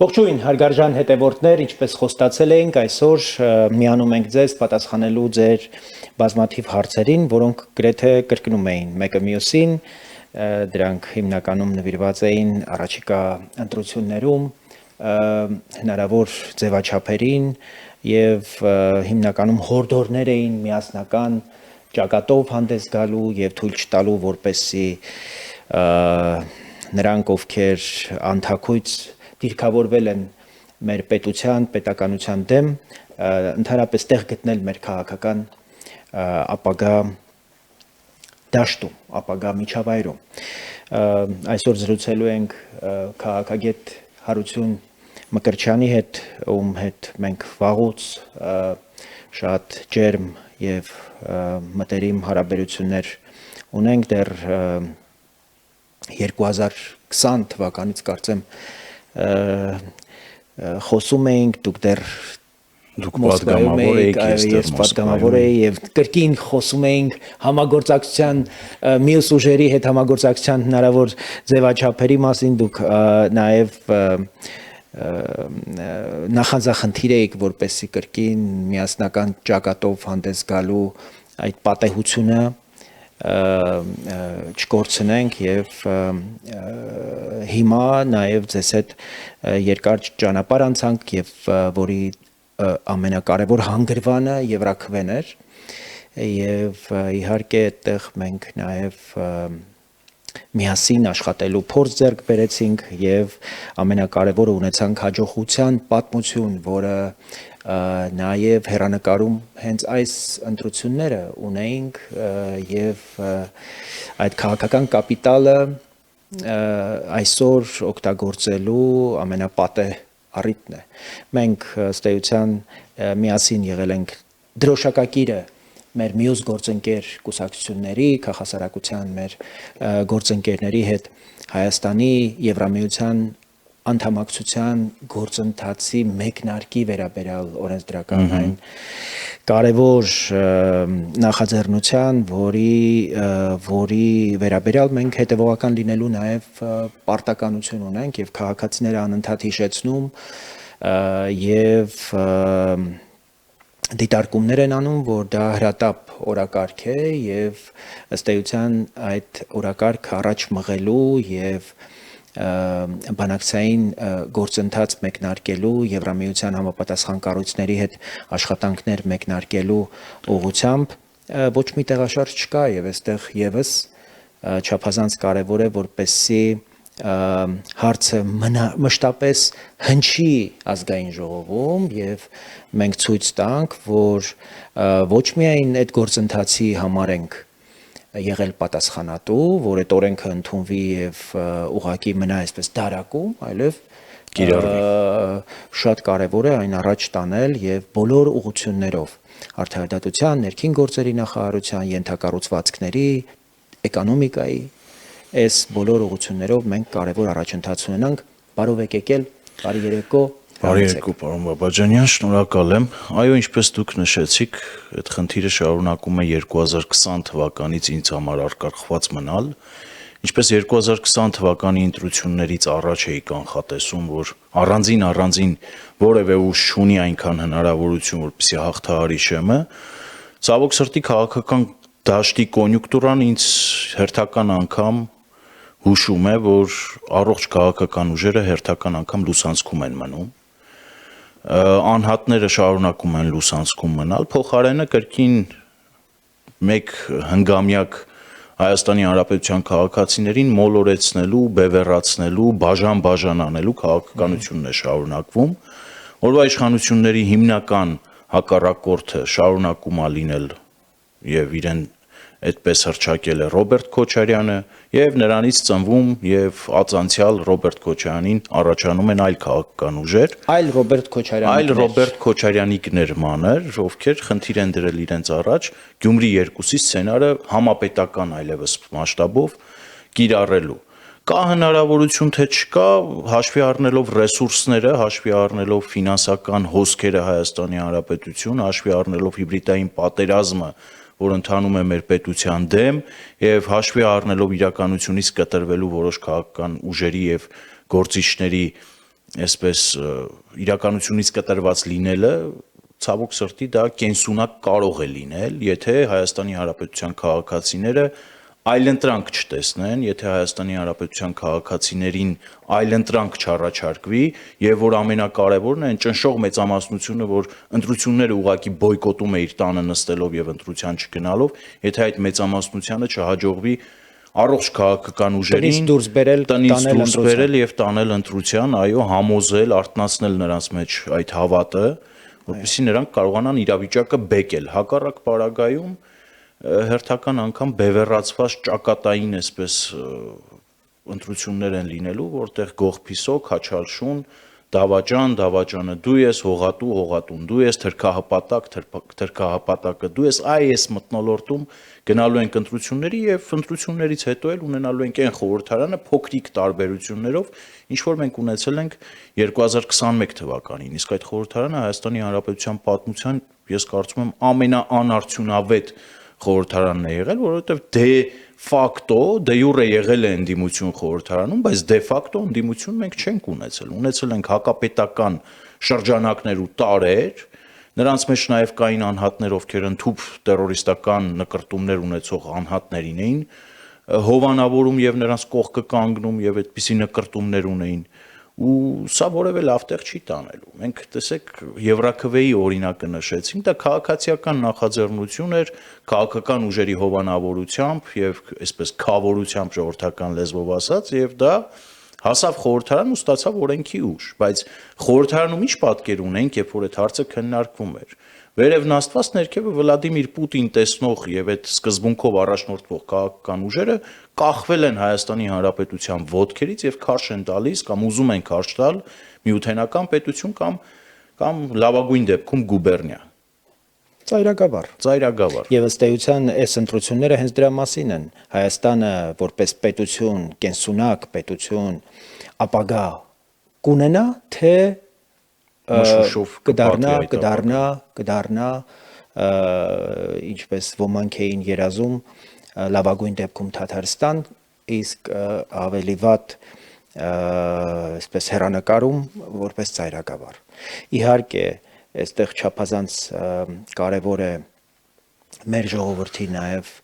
Ողջույն, հարգարժան հետևորդներ, ինչպես խոստացել էինք, այսօր միանում ենք ձեզ պատասխանելու ձեր բազմաթիվ հարցերին, որոնք գրեթե կրկնում էին մեկը մյուսին, դրանք հիմնականում նվիրված էին առաջիկա ընտրություններում, հնարավոր ձևաչափերին եւ հիմնականում հորդորներ էին միասնական ճակատով հանդես գալու եւ թույլ չտալու, որպեսզի նրանք, ովքեր անթաքույց դիրքավորվել են մեր պետության, պետականության դեմ, ընդհանրապես տեղ գտնել մեր քաղաքական ապագա դաշտում, ապագա միջավայրում։ Այսօր զրուցելու ենք քաղաքագետ Հարություն Մկրտչյանի հետ, ում հետ մենք վաղուց շատ ջերմ եւ մտերիմ հարաբերություններ ունենք դեռ 2020 թվականից կարծեմ խոսում էինք, դուք դեռ պատգամավոր էիք, ես պատգամավոր էի եւ կրկին խոսում էինք համագործակցության մյուս ուժերի հետ համագործակցության հնարավոր ձևաչափերի մասին, դուք նաեւ նախանձախնդիր էիք, որպեսզի կրկին միասնական ճակատով հանդես գալու այդ պատեհությունը չկորցնենք եւ հիմա նաեւ ձեզ հետ երկար ճանապարհ անցանք եւ որի ամենակարևոր հանգրվանը Եվրաքվեն էր եւ իհարկե այդտեղ մենք նաեւ միասին աշխատելու փորձ ձեռք բերեցինք եւ ամենակարևորը ունեցանք հաջողության պատմություն, որը նաև հերանեկարում հենց այս ընտրությունները ունեինք եւ այդ քաղաքական կապիտալը այսօր օգտագործելու ամենապատեհ առիթն է։ Մենք ըստ էության միասին եղել ենք դրոշակակիրը մեր մյուս գործընկեր կուսակցությունների, քաղաքասարակության մեր գործընկերների հետ Հայաստանի Եվրամիության անդամակցության գործընթացի մեկնարկի վերաբերյալ օրենսդրական այն կարևոր նախաձեռնության, որի վերաբերյալ մենք հետևողական լինելու նաև պարտականություն ունենք եւ քաղաքացիները անընդհատ հիշեցնում եւ դիտարկումներ են անում, որ դա հրատապ օրակարգ է եւ ըստ էության այդ օրակարգը առաջ մղելու եւ բանակցային գործընթաց մեկնարկելու Եվրամիության համապատասխան կառույցների հետ աշխատանքներ մեկնարկելու ուղղությամբ ոչ մի տեղաշարժ չկա եւ այստեղ եւս չափազանց կարեւոր է որպեսզի հարցը մշտապես հնչի ազգային ժողովում եւ մենք ցույց տանք, որ ոչ միայն այդ գործընթացի համար ենք եղել պատասխանատու, որ այդ օրենքը ընդունվի եւ ուղղակի մնա այսպես դարակում, այլև շատ կարեւոր է այն առաջ տանել եւ բոլոր ուղղություններով արդարադատության, ներքին գործերի նախարարության, ենթակառուցվածքների, էկոնոմիկայի այս բոլոր ուղղություններով մենք կարևոր առաջընթաց ունենանք։ Բարով եք եկել, բարի երեկո։ Բարի երեկո, պարոն Բաբաջանյան, շնորհակալ եմ։ Այո, ինչպես դուք նշեցիք, այդ խնդիրը շարունակում է 2020 թվականից ինձ համար արկղված մնալ։ Ինչպես 2020 թվականի ընտրություններից առաջ էի կանխատեսում, որ առանձին որևէ ուժ չունի այնքան հնարավորություն, որպեսզի հաղթահարի շեմը, ցավոք սրտի քաղաքական դաշտի կոնյունկտուրան ինձ հերթական անգամ հուշում է, որ առողջ քաղաքական ուժերը հերթական անգամ լուսանցքում են մնում, անհատները շարունակում են լուսանցքում մնալ, փոխարենը կրկին մեկ հնգամյակ Հայաստանի Հանրապետության քաղաքացիներին մոլորեցնելու, բևեռացնելու, բաժան անելու քաղաքականությունն է շարունակվում, որովհետեւ իշխանությունների հիմնական հակառակորդը շարունակում է լինել եւ իրեն այդպես հռչակել է Ռոբերտ Քոչարյանը եւ նրանից ծնվում եւ ածանցյալ Ռոբերտ Քոչարյանին առաջանում են այլ քաղաքական ուժեր, այլ Ռոբերտ Քոչարյանիկներ մանր, ովքեր խնդիր են դրել իրենց առաջ Գյումրի 2-ի սցենարը համապետական այլևս մասշտաբով կիրառելու։ Կա հնարավորություն թե չկա, հաշվի առնելով ռեսուրսները, հաշվի առնելով ֆինանսական հոսքերը Հայաստանի Հանրապետություն, հաշվի առնելով հիբրիդային պատերազմը, որ ընթանում է մեր պետության դեմ եւ հաշվի առնելով իրականությունից կտրվելու որոշ քաղաքական ուժերի եւ գործիչների այսպես իրականությունից կտրված լինելը ցավոք սրտի դա կենսունակ կարող է լինել, եթե Հայաստանի Հանրապետության քաղաքացիները այլընտրանք չտեսնեն, եթե Հայաստանի Հանրապետության քաղաքացիներին այլընտրանք չառաջարկվի եւ որ ամենակարևորն է այն ճնշող մեծամասնությունը, որ ընտրությունները ուղակի բոյկոտում է իր տանը նստելով եւ ընտրության չգնալով, եթե այդ մեծամասնությանը չհաջողվի առողջ քաղաքական ուժերին տնից դուրս բերել եւ տանել ընտրության, այո, համոզել, արթնացնել նրանց մեջ այդ հավատը, որպեսզի նրանք կարողանան իրավիճակը բեկել։ Հակառակ պարագայում հերթական անգամ բևեռացված ճակատային այսպես ընտրություններ են լինելու, որտեղ գող փիսոք, հաչալշուն, դավաճան, դավաճանը դու ես, հողատու, հողատուն դու ես, թրքահպատակ, թրքահպատակը դու ես, այս մթնոլորտում գնալու ենք ընտրությունների եւ ընտրություններից հետո էլ ունենալու ենք այն խորհրդարանը փոքրիկ տարբերություններով, ինչ որ մենք ունեցել ենք 2021 թվականին, իսկ այդ խորհրդարանը Հայաստանի Հանրապետության պատմության, ես կարծում եմ, ամենաանարդյունավետ խորհրդարանն է եղել, որովհետև դե ֆակտո, դե յուրե եղել է ընդդիմություն խորհրդարանում, բայց դե ֆակտո ընդդիմություն մենք չենք ունեցել ենք հակապետական շրջանակներ ու տարեր, նրանց մեջ նաև կային անհատներ, ովքեր ընդհուպ տերորիստական նկրտումներ ունեցող անհատներին էին հովանավորում եւ նրանց կողքը կանգնում եւ այդպիսի նկրտումներ ունեին ու սա որևէ լավ տեղ չի տանելու։ Մենք տեսեք Եվրաքվեի օրինակը նշեցինք, դա քաղաքացիական նախաձեռնություն էր, քաղաքական ուժերի հովանավորությամբ եւ այսպես քավորությամբ ժողովրդական լեզվով ասած եւ դա հասավ խորհրդարան ու ստացավ օրենքի ուժ, բայց խորհրդարանում ինչ պատկեր ունենք, երբ որ այդ հարցը քննարկվում էր։ Վերև նստված ներքևը Վլադիմիր Պուտին տեսնող եւ այդ սկզբունքով առաջնորդվող քաղաքական ուժերը կախվել են Հայաստանի Հանրապետության ոտքերից եւ քարշ են տալիս կամ ուզում են քարշ տալ միութենական պետություն կամ լավագույն դեպքում գուբերնիա։ Ծայրագավառ։ Եվ ըստ էության այս ընտրությունները հենց դրա մասին են։ Հայաստանը որպես պետություն, կենսունակ պետություն, ապագա կունենա, թե կդառնա ինչպես ոմանք էին երազում լավագույն դեպքում Թաթարստան, իսկ ավելի վատ այսպես հեռանկարում որպես ծայրագավառ։ Իհարկե, այստեղ չափազանց կարևոր է մեր ժողովրդի նաև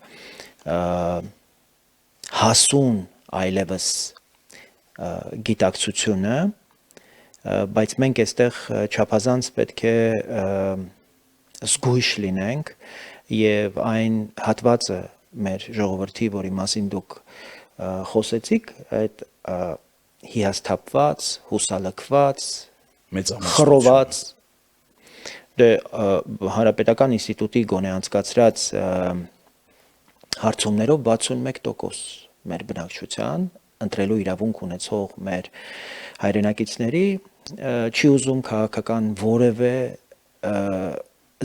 հասուն այլևս գիտակցությունը, բայց մենք այստեղ չափազանց պետք է զգույշ լինենք եւ այն հատվածը մեր ժողովրդի, որի մասին դուք խոսեցիք, այդ հիասթափված, հուսալքված, խռոված Հանրապետական ինստիտուտի գոնե անցկացրած հարցումներով 61% մեր բնակչության ընտրելու իրավունք ունեցող մեր հայրենակիցների չի ուզում քաղաքական որևէ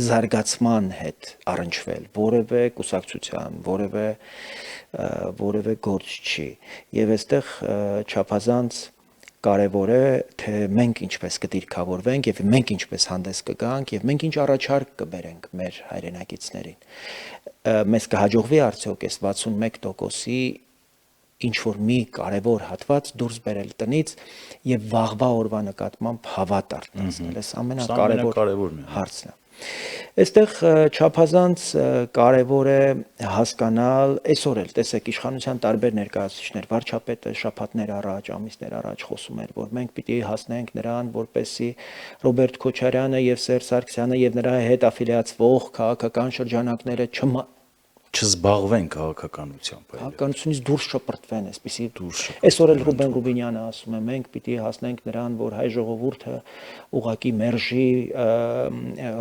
զարգացման հետ առնչվել, որևէ կուսակցության, որևէ գործ չի։ Եվ այստեղ չափազանց կարևոր է, թե մենք ինչպես կդիրքավորվենք եւ մենք ինչպես հանդես կգանք եւ մենք ինչ առաջարկ կբերենք մեր հայրենակիցներին։ Մեզ կհաջողվի արդյոք այս 61%-ի ինչ որ մի կարևոր հատված դուրս բերել տնից եւ վաղվա օրվա նկատմամբ հավատ արտացնել։ Այս ամենակարևոր հարցն է։ Այստեղ չափազանց կարևոր է հասկանալ, այսօր էլ տեսեք իշխանության տարբեր ներկայացուցիչներ, վարչապետը շաբաթներ առաջ, ամիսներ առաջ խոսում էր, որ մենք պիտի հասնենք նրան, որպեսզի Ռոբերտ Քոչարյանը եւ Սերժ Սարգսյանը եւ նրա հետ աֆիլիացվող քաղաքական շրջանակները չզբաղվեն քաղաքականությամբ։ Քաղաքականությունից դուրս շպրտվեն, այսպեսի այսօր էլ Ռուբեն Ռուբինյանը ասում է, մենք պիտի հասնենք նրան, որ հայ ժողովուրդը ուղակի մերժի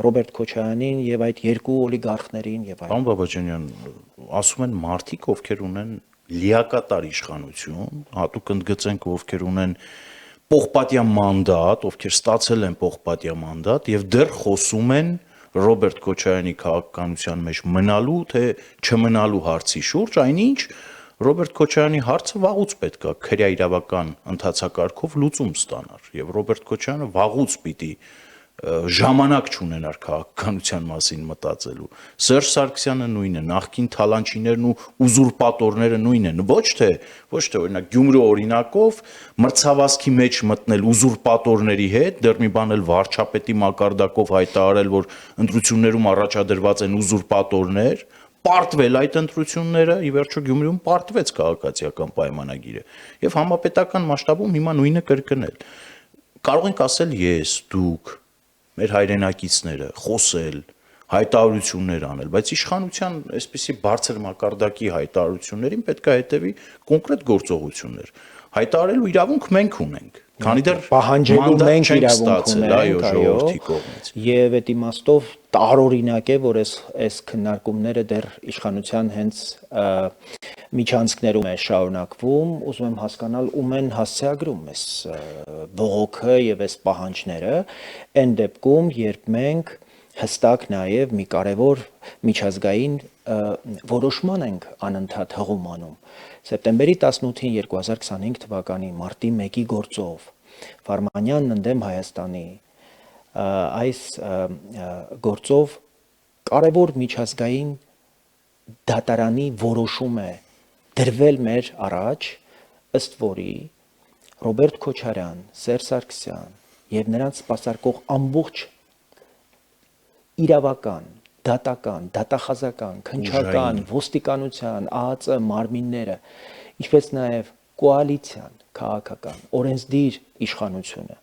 Ռոբերտ Քոչարյանին եւ այդ երկու օլիգարխներին եւ այլն։ Պարոն Բաբաջանյան, ասում են մարդիկ, ովքեր ունեն լիակատար իշխանություն, հատուկ ընդգծենք, ովքեր ունեն պողպատյա մանդատ, ովքեր ստացել են պողպատյա մանդատ եւ դեռ խոսում են Ռոբերտ Քոչարյանի քաղաքականության մեջ մնալու թե չմնալու հարցի շուրջ, այնինչ Ռոբերտ Քոչարյանի հարցը վաղուց պետք է քրեա իրավական ընթացակարգով լուծում ստանար եւ Ռոբերտ Քոչարյանը վաղուց պիտի ժամանակ չունենար քաղաքականության մասին մտածելու։ Սերժ Սարգսյանը նույնը, նախկին թալանչիներն ու ուզուրպատորները նույնն են, ոչ թե օրինակ Գյումրու օրինակով մրցավազքի մեջ մտնել ուզուրպատորների հետ, դեռ մի բան էլ վարչապետի մակարդակով հայտարարել, որ ընտրություններում առաջադրված են ուզուրպատորներ, պարտվել այդ ընտրությունները, ի վերջո Գյումրիում պարտվեց քաղաքացիական պայմանագիրը, եւ համապետական մասշտաբում հիմա նույնը կրկնել։ Կարող ենք ասել ես, դուք, մեր հայրենակիցները, խոսել, հայտարարություններ անել, բայց իշխանության այսպիսի բարձր մակարդակի հայտարարություններին պետք է հետևի կոնկրետ գործողություններ։ Հայտարարելու իրավունք մենք ունենք, քանի դեռ պահանջելու մենք իրավունք ունենք, այո, ժողովրդի կողմից։ Եվ այդ իմաստով տարօրինակ է, որ այս քննարկումները դեռ իշխանության հենց միջանցքներում է շարունակվում, ուզում եմ հասկանալ ում են հասցեագրում այս բողոքը եւ այս պահանջները, այն դեպքում, երբ մենք հստակ նաեւ մի կարևոր միջազգային որոշման ենք անընդհատ հղում անում։ Սեպտեմբերի 18-ին 2025 թվականի մարտի 1-ի գործով Վարմանյանն ընդդեմ Հայաստանի այս գործով կարևոր միջազգային դատարանի որոշում է դրվել մեր առաջ, ըստ որի Ռոբերտ Քոչարյան, Սերժ Սարգսյան եւ նրանց սպասարկող ամբողջ իրավական, դատական, դատախազական, քննչական, ոստիկանության, ԱԱԾ մարմինները, ինչպես նաեւ կոալիցիան, քաղաքական, օրենսդիր իշխանությունը,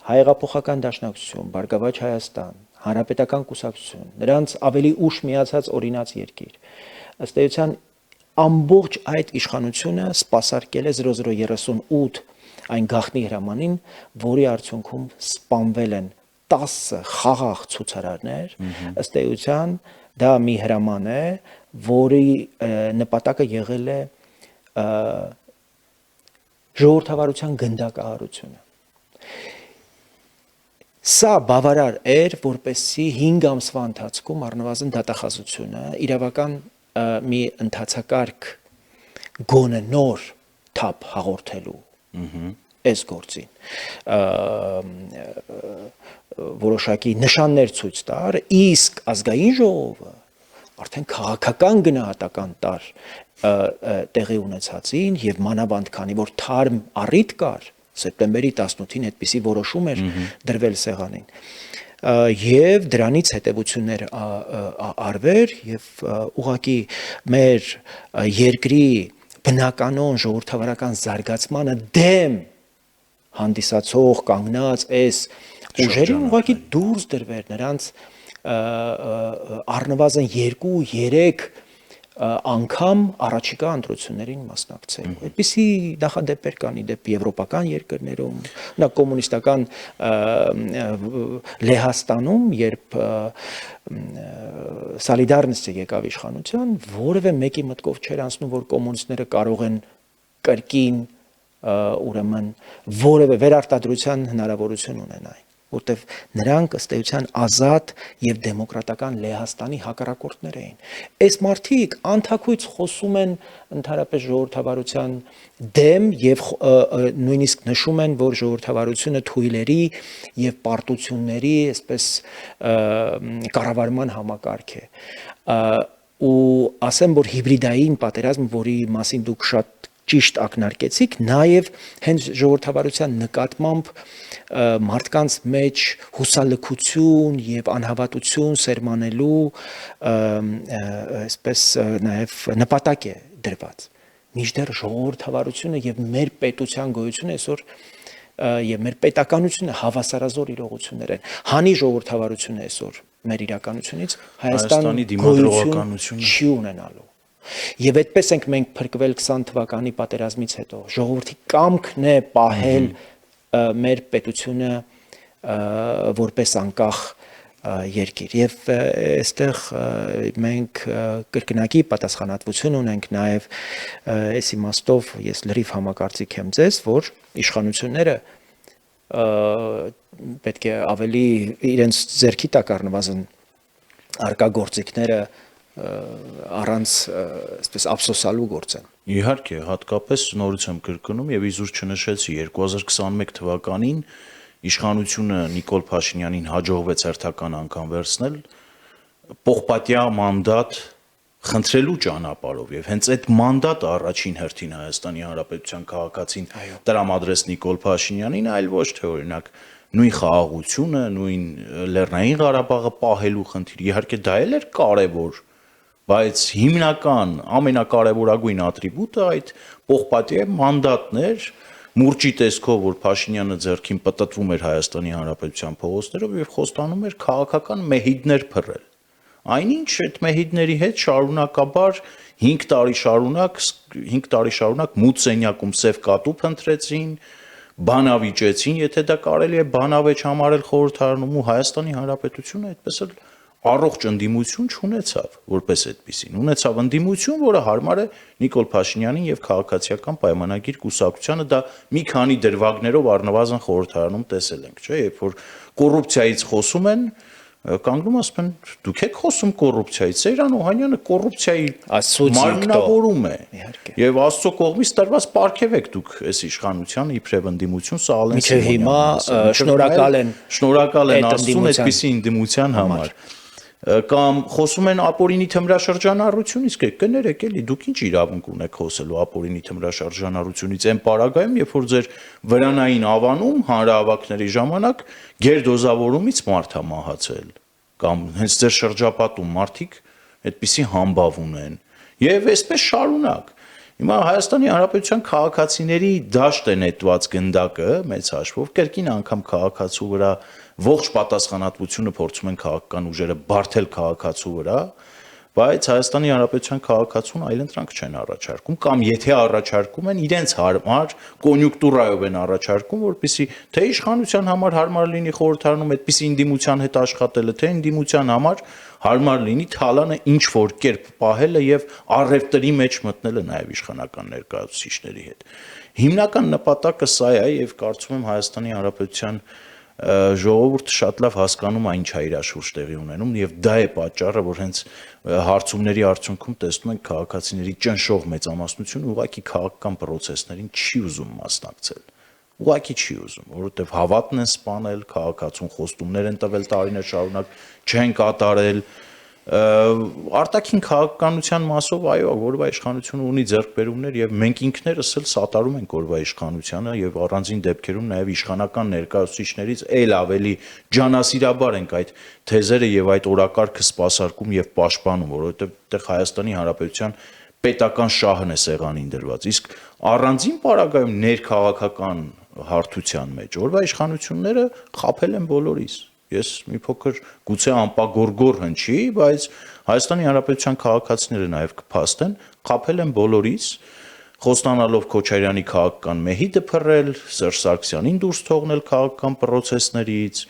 Հայեղափոխական դաշնակցություն, Բարգավաճ Հայաստան, Հանրապետական կուսակցություն, նրանց ավելի ուշ միացած օրինաց երկիր, ըստ էության ամբողջ այդ իշխանությունը սպասարկել է 0038 այն գաղտնի հրամանին, որի արդյունքում սպանվել են 10 խաղաղ ցուցարարներ, ըստ էության դա մի հրաման է, որի նպատակը եղել է ժողովրդավարության գնդակահարությունը։ Սա բավարար էր, որպեսզի 5 ամսվա ընթացքում առնվազն դատախազությունը իրավական մի ընթացակարգ գոնե նոր թափ հաղորդելու այս գործին որոշակի նշաններ ցույց տար, իսկ ազգային ժողովը արդեն քաղաքական գնահատական տար տեղի ունեցածին եւ մանավանդ քանի որ թարմ առիթ կար սեպտեմբերի 18-ին այդպիսի որոշում էր դրվել սեղանին եւ դրանից հետեւություններ արվեր եւ ուղղակի մեր երկրի բնականon ժողովրդավարական զարգացմանը դեմ հանդիսացող կանգնած այս ուժերին ուղղակի դուրս դրվեր նրանց առնվազն 2-3 անգամ առաջիկա ընտրություններին մասնակցել։ Այդպիսի նախադեպեր կան իդեպ եվրոպական երկրներում, նա կոմունիստական Լեհաստանում, երբ Սոլիդարնիստը եկավ իշխանության, որևէ մեկի մտքով չէր անցնում, որ կոմունիստները կարող են կրկին ուրեմն որևէ վերարտադրության հնարավորություն ունենային, որտեվ նրանք ըստ էության ազատ եւ դեմոկրատական Լեհաստանի հակառակորդներ էին։ Այս մարդիկ անթաքույց խոսում են ընդհանրապես ժողովրդավարության դեմ եւ նույնիսկ նշում են, որ ժողովրդավարությունը թույլերի եւ պարտությունների, այսպես կառավարման համակարգ է։ Ու ասեմ, որ հիբրիդային պատերազմ, որի մասին դուք շատ ճիշտ ակնարկեցիք, նաև հենց ժողովրդավարության նկատմամբ մարդկանց մեջ հուսալքություն եւ անհավատություն սերմանելու այսպես նաև նպատակ է դրված։ Մինչդեռ ժողովրդավարությունը եւ մեր պետության գոյությունը այսօր եւ մեր պետականությունը հավասարազոր իրողություններ են։ Հանի ժողովրդավարությունը այսօր մեր իրականությունից Հայաստանի դիմադրողականությունը չի ունենալու։ Եվ այդպես ենք մենք փրկվել 20 թվականի պատերազմից հետո։ Ժողովրդի կամքն է պահել մեր պետությունը որպես անկախ երկիր։ Եվ այստեղ մենք կրկնակի պատասխանատվություն ունենք նաև այս իմաստով ես լրիվ համակարծիք եմ ձեզ, որ իշխանությունները պետք է ավելի իրենց ձեռքի տակ առնվազն արկա գործիքները առանց այսպես ափսոսալու գործեն։ Իհարկե, հատկապես նորից եմ կրկնում եւ իզուր չնշեցի 2021 թվականին իշխանությունը Նիկոլ Փաշինյանին հաջողվեց հերթական անգամ վերցնել պողպատյա մանդատ խնդրելու ճանապարհով եւ հենց այդ մանդատը առաջին հերթին Հայաստանի Հանրապետության քաղաքացին տրամադրեց Նիկոլ Փաշինյանին, այլ ոչ թե օրինակ նույն խաղաղությունը, նույն Լեռնային Ղարաբաղը պահելու խնդիր։ Իհարկե դա էլ էր կարևոր, բայց հիմնական ամենակարևորագույն ատրիբուտը այդ պողպատյա մանդատն էր, մուրճի տեսքով, որ Փաշինյանը ձեռքին պտտվում էր Հայաստանի Հանրապետության փողոցներով եւ խոստանում էր քաղաքական մեհիդներ փռել։ Այնինչ այդ մեհիդների հետ շարունակաբար 5 տարի շարունակ մութ սենյակում սև կատու փնտրեցին, բանավիճեցին, եթե դա կարելի է բանավեճ համարել խորհրդարանում, ու Հայաստանի Հանրապետությունը այդպես էլ առողջ ընդդիմություն չունեցավ, որպես այդպեսին։ Ունեցավ ընդդիմություն, որը հարմար է Նիկոլ Փաշինյանին եւ քաղաքացիական պայմանագիր կուսակցությանը, դա մի քանի դրվագներով առնվազն խորհրդարանում տեսել ենք, չէ՞, երբ որ կոռուպցիայից խոսում են, կանգնում ասում են դուք եք խոսում կոռուպցիայից, Սեյրան Օհանյանը կոռուպցիայի մարմնավորում է եւ Աստծո կողմից տրված պարգև եք դուք այս իշխանությանը իբրև ընդդիմություն, սա ալեն հիմա շնորհակալ են Աստծուն այդպիսի ընդդիմության համար, կամ խոսում են ապօրինի թմրաշրջանառություն, իսկ կներեք էլի դուք ինչ իրավունք ունեք խոսելու ապօրինի թմրաշրջանառությունից այն պարագայում, երբ որ ձեր վրանային ավանում հանրահավաքների ժամանակ գերդոզավորումից մարդ է մահացել, կամ հենց ձեր շրջապատում մարդիկ այդպիսի համբավ ունեն, եւ այսպես շարունակ։ Հիմա Հայաստանի Հանրապետության քաղաքացիների դաշտ է նետված գնդակը մեծ հաշվով, կրկին անգամ քաղաքացու վրա ողջ պատասխանատվությունը փորձում են քաղաքական ուժերը բարթել քաղաքացու վրա, բայց Հայաստանի Հանրապետության քաղաքացուն այլընտրանք չեն առաջարկում, կամ եթե առաջարկում են, իրենց հարմար կոնյունկտուրայով են առաջարկում, որպեսզի թե իշխանության համար հարմար լինի խորհրդարանում այդպիսի ընդդիմության հետ աշխատելը, թե ընդդիմության համար հարմար լինի թալանը ինչ որ կերպ պահելը եւ առևտրի մեջ մտնելը նաեւ իշխանական ներկայացուցիչների հետ։ Հիմնական նպատակը սա է եւ կարծում եմ Հայաստանի Հանրապետության ժողովուրդը շատ լավ հասկանում է ինչ է իր շուրջ տեղի ունենում եւ դա է պատճառը, որ հենց հարցումների արդյունքում տեսնում ենք քաղաքացիների ճնշող մեծամասնությունը ուղղակի քաղաքական process-ներին չի ուզում մասնակցել։ Ուղղակի չի ուզում, որովհետեւ հավատն են սպանել, քաղաքացուն խոստումներ են տվել տարիներ շարունակ, չեն կատարել, արտաքին քաղաքականության մասով այո, որվա իշխանությունը ունի ձեռքբերումներ եւ մենք ինքներս էլ սատարում ենք որվա իշխանությանը եւ առանձին դեպքերում նաեւ իշխանական ներկայացուցիչներից ել ավելի ջանասիրաբար ենք այդ թեզերը եւ այդ օրակարգը սպասարկում եւ պաշտպանում, որովհետեւ այդտեղ Հայաստանի Հանրապետության պետական շահն է սեղանին դրված, իսկ առանձին պարագայում ներքաղաքական հարթության մեջ որվա իշխանությունները խաբել են բոլորիս։ Ես մի փոքր գուցե անպագորգոր հնչի, բայց Հայաստանի Հանրապետության քաղաքացիները նաև կփաստեն, խաբել են բոլորից, խոստանալով Քոչարյանի քաղաքական մեհիդը փռել, Սերժ Սարգսյանին դուրս թողնել քաղաքական process-ներից,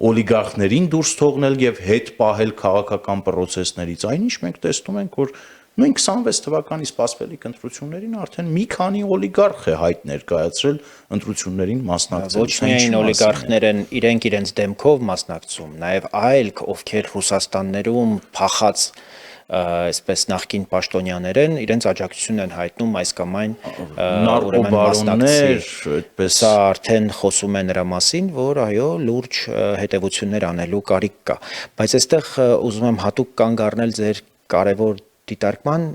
օլիգարխներին դուրս թողնել եւ հետ պահել քաղաքական process-ներից, այնինչ մենք տեսնում ենք, որ նույն 26 թվականի սպասվելիք ընտրություններին արդեն մի քանի օլիգարխ է հայտ ներկայացրել ընտրություններին մասնակցել։ Ոչ միայն օլիգարխներ են իրենց դեմքով մասնակցում, նաև այլ ովքեր Ռուսաստաններում փախած այսպես նախկին պաշտոնյաներ են, իրենց աջակցությունն են հայտնում այս կամ այն նարկոբարոններ, այդպես սա արդեն խոսում է նրա մասին, որ այո, լուրջ հետևություններ անելու կարիք կա, բայց այստեղ ուզում եմ հատուկ կանգ առնել ձեր կարևոր դիտարկման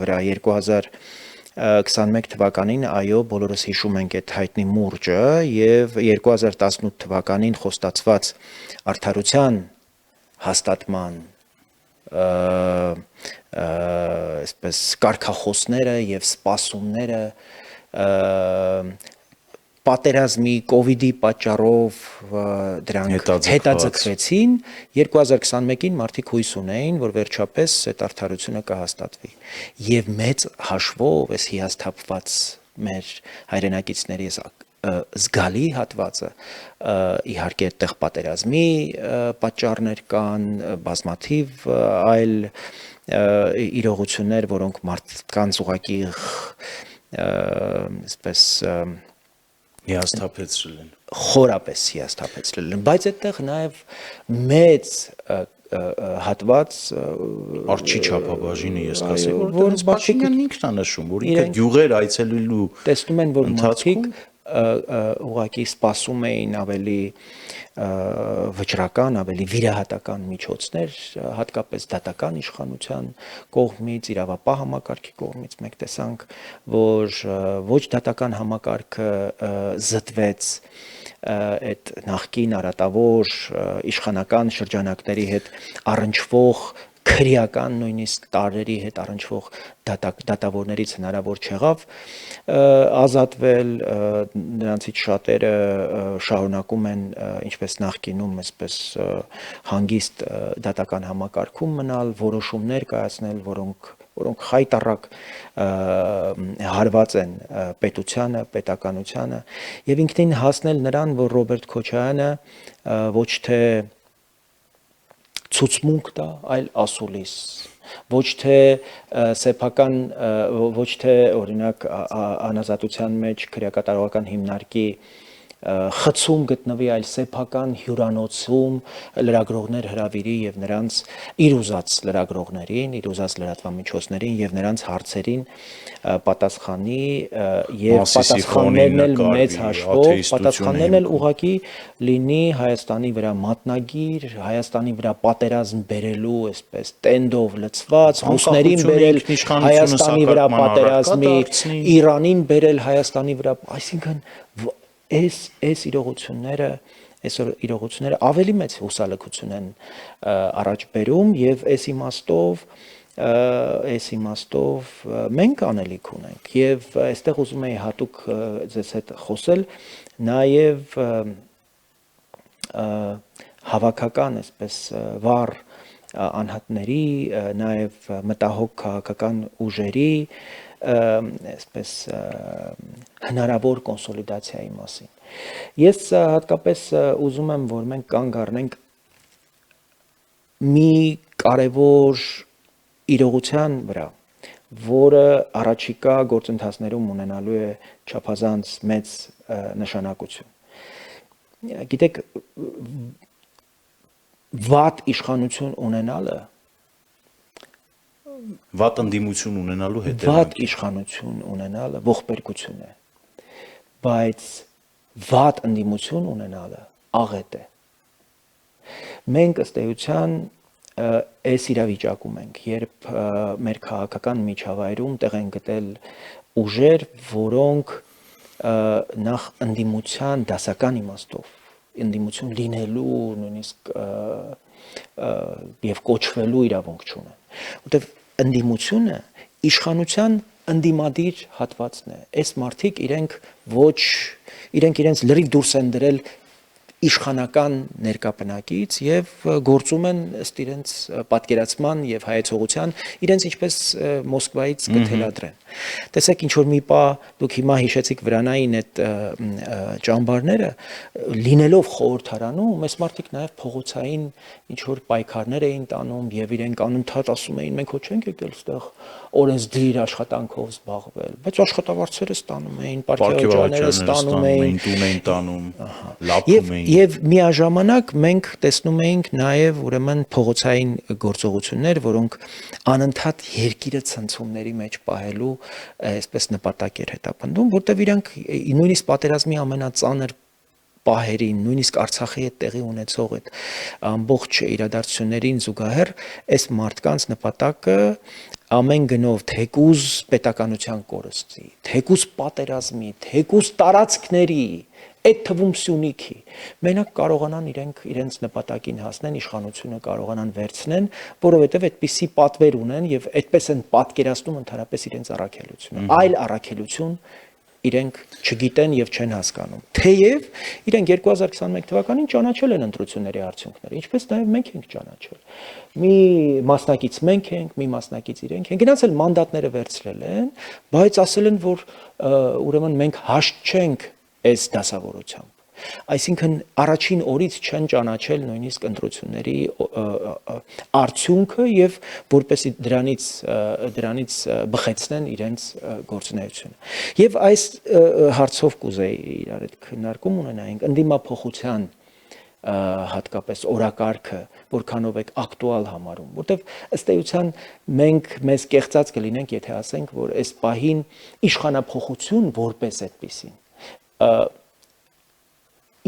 վրա 2021 թվականին այո բոլորս հիշում ենք այդ հայտնի մուրճը եւ 2018 թվականին խոստացված արդարության հաստատման այսպես կարգախոսները եւ սպասումները պատերազմի կոവിഡ്ի պատճառով դրանք հետաձգվեցին 2021-ին մարդիկ հույս ունեին, որ վերջապես այդ արդարությունը կհաստատվի եւ մեծ հաշվով այս հիասթափված մեր հայրենակիցների զգալի հատվածը իհարկե այդտեղ պատերազմի պատճառներ կան, բազմաթիվ այլ իրողություններ, որոնք մարդկանց ուղղակի այսպես հիասթափեցրել են, խորապես հիասթափեցրել են, բայց այդտեղ նաև մեծ հատված արջի չափաբաժինը ես կասեի, որ Փաշինյանն ինքն է նշում, որ ինքը գյուղեր այցելելու տեսնում են, որ մարդիկ ուղղակի սպասում էին ավելի վճռական, ավելի վիրահատական միջոցներ, հատկապես դատական իշխանության կողմից, իրավապահ համակարգի կողմից մենք տեսանք, որ ոչ դատական համակարգը զտվեց այդ նախկին արատավոր իշխանական շրջանակների հետ առնչվող քրեական նույնիսկ տարերի հետ առնչվող դատավորներից հնարավոր չեղավ ազատվել, նրանցից շատերը շարունակում են ինչպես նախկինում, այսպես հանգիստ դատական համակարգում մնալ, որոշումներ կայացնել, որոնք խայտառակ հարված են պետությանը, պետականությանը եւ ինքնին հասնել նրան, որ Ռոբերտ Քոչարյանը ոչ թե ցուցմունք տա, այլ ասուլիս, ոչ թե սեփական, ոչ թե օրինակ անազատության մեջ քրեակատարողական հիմնարկի խցում գտնվի, այլ սեփական հյուրանոցում լրագրողներ հրավիրի եւ նրանց իր ուզած լրագրողներին, իր ուզած լրատվամիջոցներին եւ նրանց հարցերին պատասխանի եւ պատասխաններն էլ մեծ հաշվով, պատասխաններն էլ ուղղակի լինի Հայաստանի վրա մատնագիր, Հայաստանի վրա պատերազմ բերելու, այսպես տենդով լցված, ռուսներին բերել Հայաստանի վրա պատերազմի, Իրանին բերել Հայաստանի վրա, այսինքն այս իրողությունները ավելի մեծ հուսալքություն են առաջ բերում եւ այս իմաստով մենք անելիք ունենք եւ այստեղ ուզում եի հատուկ ձեզ հետ խոսել նաեւ հավաքական այսպես վառ անհատների նաեւ մտահոգ քաղաքական ուժերի այսպես հնարավոր կոնսոլիդացիայի մասին։ Ես հատկապես ուզում եմ, որ մենք կանգ առնենք մի կարևոր իրողության վրա, որը առաջիկա գործընթացներում ունենալու է չափազանց մեծ նշանակություն։ Գիտեք, վատ իշխանություն ունենալը վատ ընդդիմություն ունենալու հետ վատ իշխանություն ունենալը ողբերգություն է, բայց վատ ընդդիմություն ունենալը աղետ է։ Մենք ըստ էության այս իրավիճակում ենք, երբ մեր քաղաքական միջավայրում տեղ են գտել ուժեր, որոնք նախ ընդդիմության դասական իմաստով, ընդդիմություն լինելու նույնիսկ եւ կոչվելու իրավունք չունեն, որտեղ ընդդիմությունը իշխանության ընդդիմադիր հատվածն է։ Այս մարդիկ իրենք իրենց լրիվ դուրս են դրել իշխանական ներկապնակից եւ գործում են ըստ իրենց պատկերացման եւ հայեցողության իրենց ինչպես Մոսկվայից կթելադրեն։ Տեսեք ինչ որ մի պա դուք հիմա հիշեցիք վրանային այդ ճամբարները լինելով խորհրդարանում այս մարդիկ նաեւ փողոցային ինչ որ պայքարներ էին տանում եւ իրենք անընդհատ ասում էին մենք ոչ չենք եկել այստեղ օրենսդիր աշխատանքով զբաղվել, բայց աշխատավարձերը ստանում էին, պարգևաճարները ստանում էին, տուն էին տանում, լափում էին։ Եվ միաժամանակ մենք տեսնում էինք նաև ուրեմն փողոցային գործողություններ, որոնք անընդհատ երկիրը ցնցումների մեջ պահելու այսպես նպատակ էր հետապնդում, որտեղ իրանք նույնիսկ պատերազմի ամենածանր պահերին, նույնիսկ Արցախի հետ տեղի ունեցող այդ ամբողջ իրադարձություններին զուգահեռ այս մարդկանց նպատակը ամեն գնով թեկուզ պետականության կորստի, թեկուզ պատերազմի, թեկուզ տարածքների, այդ թվում Սյունիքի, մենակ կարողանան իրենց նպատակին հասնեն, իշխանությունը կարողանան վերցնեն, որովհետև այդպիսի պատվեր ունեն եւ այդպես են պատկերացնում ընդհանրապես իրենց առաքելությունը։ Այլ առաքելություն իրենք չգիտեն եւ չեն հասկանում։ Թեև իրենք 2021 թվականին ճանաչել են ընտրությունների արդյունքները, ինչպես նաեւ մենք ենք ճանաչել։ Մի մասնակից մենք ենք, մի մասնակից իրենք են, գնացել մանդատները վերցրել են, բայց ասել են, որ ուրեմն մենք հաշտ չենք այս դասավորությամբ։ Այսինքն առաջին օրից չեն ճանաչել նույնիսկ ընտրությունների արդյունքը եւ որպեսի դրանից բխեցնեն իրենց գործունեությունը։ Եվ այս հարցով կուզեի իրար հետ քննարկում ունենայինք ընդդիմափոխության հատկապես օրակարգը որքանով եք ակտուալ համարում, որտեվ ըստ էության մենք մեզ կեղծած կլինենք, եթե ասենք, որ այս պահին իշխանափոխություն որպես այդպիսին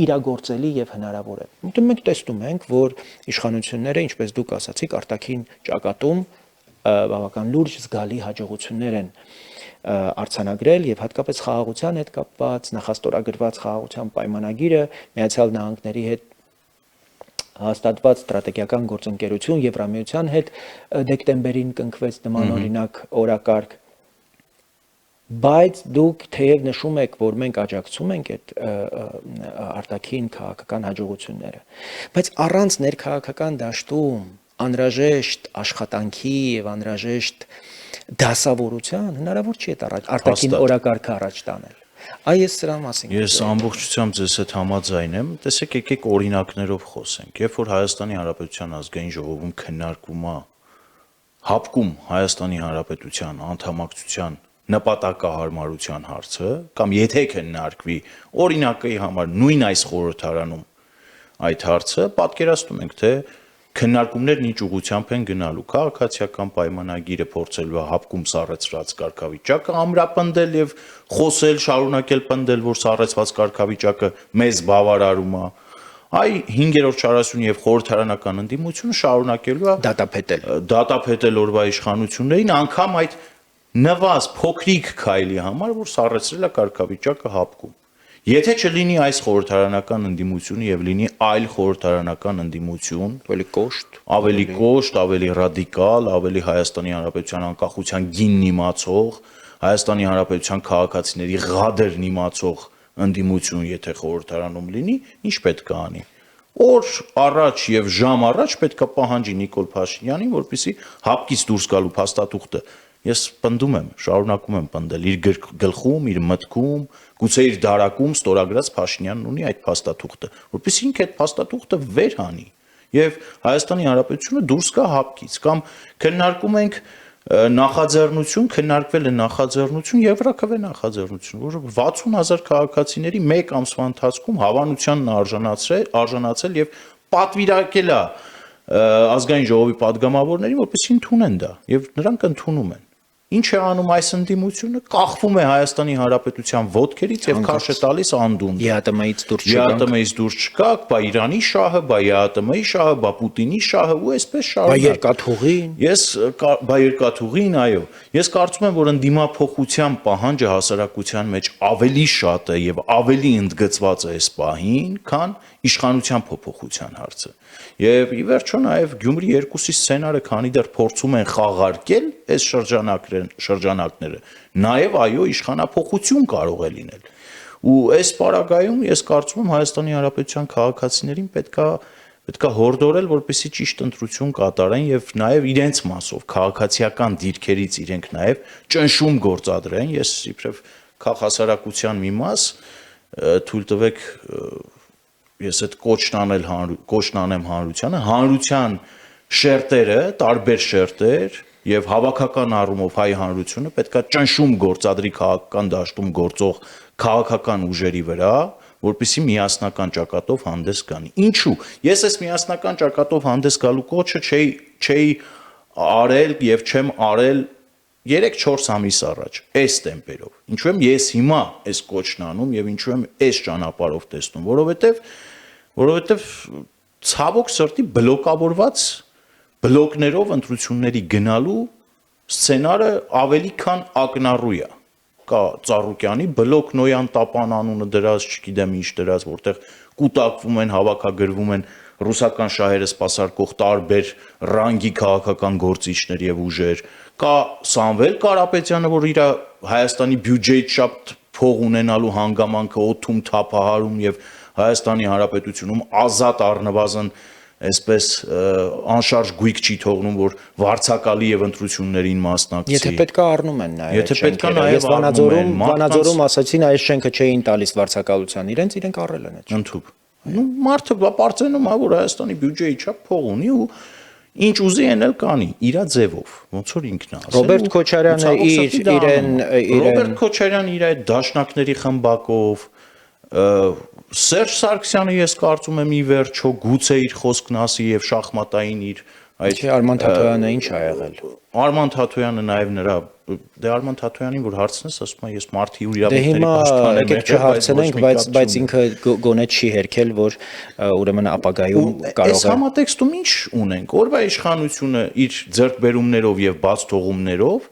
իրագործելի եւ հնարավոր է։ Դու մենք տեսնում ենք, որ իշխանությունները, ինչպես դուք ասացիք, արտաքին ճակատում բավական լուրջ զգալի հաջողություններ են արձանագրել եւ հատկապես խաղաղության հետ կապված նախաստորագրված խաղաղության պայմանագիրը Միացյալ Նահանգների հետ հաստատված ստրատեգիական գործընկերություն Եվրամիության հետ դեկտեմբերին կնքվեց նման օրինակ օրակարգ բայց դուք թեև նշում եք, որ մենք աջակցում ենք այդ արտաքին քաղաքական հաջողությունները, բայց առանց ներքաղաքական դաշտում անհրաժեշտ աշխատանքի եւ անհրաժեշտ դասավորության հնարավոր չի այդ արտաքին օրակարգը առաջ տանել։ Այս սրա մասին։ Ես ամբողջությամբ ձեզ հետ համաձայն եմ։ Տեսեք, եկեք օրինակներով խոսենք։ Երբ որ Հայաստանի Հանրապետության ազգային ժողովում քննարկվում է հապկում Հայաստանի Հանրապետության անդամակցության նպատակահարմարության հարցը, կամ եթե քննարկվի օրինակի համար նույն այս խորհրդարանում այդ հարցը, պատկերացնում ենք, թե քննարկումներն ինչ ուղղությամբ են գնալու, քաղաքացիական պայմանագիրը փորձելու է հապկում սառեցրած կարգավիճակը ամրապնդել եւ խոսել, շարունակել պնդել, որ սառեցված կարգավիճակը մեզ բավարարում է, այ 5-րդ 40 եւ խորհրդարանական ընդդիմությունը շարունակելու է դատապետել օրվա իշխանություններին, անգամ այդ նվազ փոքրիկ քայլի համար, որ սառեցրել է կարգավիճակը հապկում։ Եթե չլինի այս խորհրդարանական ընդդիմությունը եւ լինի այլ խորհրդարանական ընդդիմություն, ավելի կոշտ, ավելի ռադիկալ, ավելի Հայաստանի Հանրապետության անկախության գինն իմացող, Հայաստանի Հանրապետության քաղաքացիների ղադերն իմացող ընդդիմություն, եթե խորհրդարանում լինի, ինչ պետք է անի։ Օր առաջ եւ ժամ առաջ պետք է պահանջի Նիկոլ Փաշինյանին, որպեսզի հապկից դուրս գալու փաստաթուղթը ես պնդում եմ, շարունակում եմ պնդել իր գլխում, իր մտքում, գուցե իր դարակում ստորագրած Փաշինյանն ունի այդ փաստաթուղթը, որպեսզի ինքը այդ փաստաթուղթը վեր հանի եւ Հայաստանի Հանրապետությունը դուրս գա հապկից, կամ քննարկում ենք նախաձեռնություն, քննարկվել է նախաձեռնություն, Եվրաքվե նախաձեռնություն, որը 60,000 քաղաքացիների մեկ ամսվա ընթացքում հավանությանն արժանացել եւ պատվիրակել է ազգային ժողովի падգամավորներին, որպեսզի ընդունեն դա եւ նրանք ընդունում են։ Ինչ է անում այս ընդդիմությունը, կախվում է Հայաստանի Հանրապետության ոտքերից եւ քաշ է տալիս անդունդը։ ԵԱՏՄ-ից դուրս չկաք, բա Իրանի շահը, բա ԵԱՏՄ-ի շահը, բա Պուտինի շահը ու այսպես շարունակ։ Բա երկաթուղին, այո։ Ես կարծում եմ, որ ընդդիմափոխության պահանջը հասարակության մեջ ավելի շատ է եւ ավելի ընդգծված է այս պահին, քան իշխանության փոփոխության հարցը։ Եվ ի վերջո նաև Գյումրի 2-ի սցենարը, քանի դեռ փորձում են խաղարկել այս շրջանակները, նաև այո իշխանափոխություն կարող է լինել։ Ու այս պարագայում ես կարծում եմ Հայաստանի Հանրապետության քաղաքացիներին պետք է հորդորել, որպեսզի ճիշտ ընտրություն կատարեն եւ նաև իրենց մասով քաղաքացիական դիրքերից իրենք նաև ճնշում գործադրեն։ Ես իբրև քաղաքասարակության մի մաս թույլ տվեք ես այդ կոչն անեմ հանրությանը, հանրության շերտերը, տարբեր շերտեր եւ հավաքական առումով հայ հանրությունը պետքա ճնշում գործադրի քաղաքական դաշտում գործող քաղաքական ուժերի վրա, որպեսզի միասնական ճակատով հանդես գանի։ Ինչու՞։ Ես այս միասնական ճակատով հանդես գալու կոչը չէի արել եւ չեմ արել 3-4 ամիս առաջ, այս տեմպերով։ Ինչու եմ ես հիմա այս կոչն անում եւ ինչու եմ այս ճանապարհով տեսնում, որովհետեւ ցավոք սրտի բլոկավորված բլոկներով ընտրությունների գնալու սցենարը ավելի քան ակնառու է։ Կա Ծառուկյանի բլոկ Նոյան Տապան անունը դրած, չգիտեմ ինչ դրած, որտեղ կուտակվում են, հավաքագրվում են ռուսական շահերը սպասարկող տարբեր ռանգի քաղաքական գործիչներ եւ ուժեր, կա Սամվել Կարապետյանը, որ իր Հայաստանի բյուջեից շատ փող ունենալու հանգամանքը օդում թափահարում եւ Հայաստանի Հանրապետությունում ազատ առնվազն այսպես անշարժ գույք չի թողնում, որ վարձակալի եւ ընտրություններին մասնակցի։ Եթե պետքա առնում են նաեւ։ Եթե պետքա նաեւ Վանաձորում ասացին այս շենքը չէին տալիս վարձակալության, իրենք առել են այդ։ Ընդհուպ։ Ну մարդը բարձենում է, որ Հայաստանի բյուջեի չափ փող ունի ու ինչ ուզի էնել կանի, իր ձևով, ոնց որ ինքն է ասել։ Ռոբերտ Քոչարյանը Ռոբերտ Քոչարյանը իր այդ դաշնակների խմբակով, Սերժ Սարգսյանը ես կարծում եմ ի վերջո գուցե իր խոսքն ասի եւ շախմատային իր այդ Արման Թաթոյանը ինչ ա եղել։ Արման Թաթոյանը նաեւ նրա դե Արման Թաթոյանին որ հարցնես, ասում է ես մարդի ու Դե իրավունքների հիմա պաշտպան եմ, եկեք չհարցնենք, բայց ինքը գոնե չի հերքել, որ ուրեմն ապագայում կարող Այս է համատեքստում ինչ ունենք։ Օրվա իշխանությունը իր ձեռքբերումներով եւ բաց թողումներով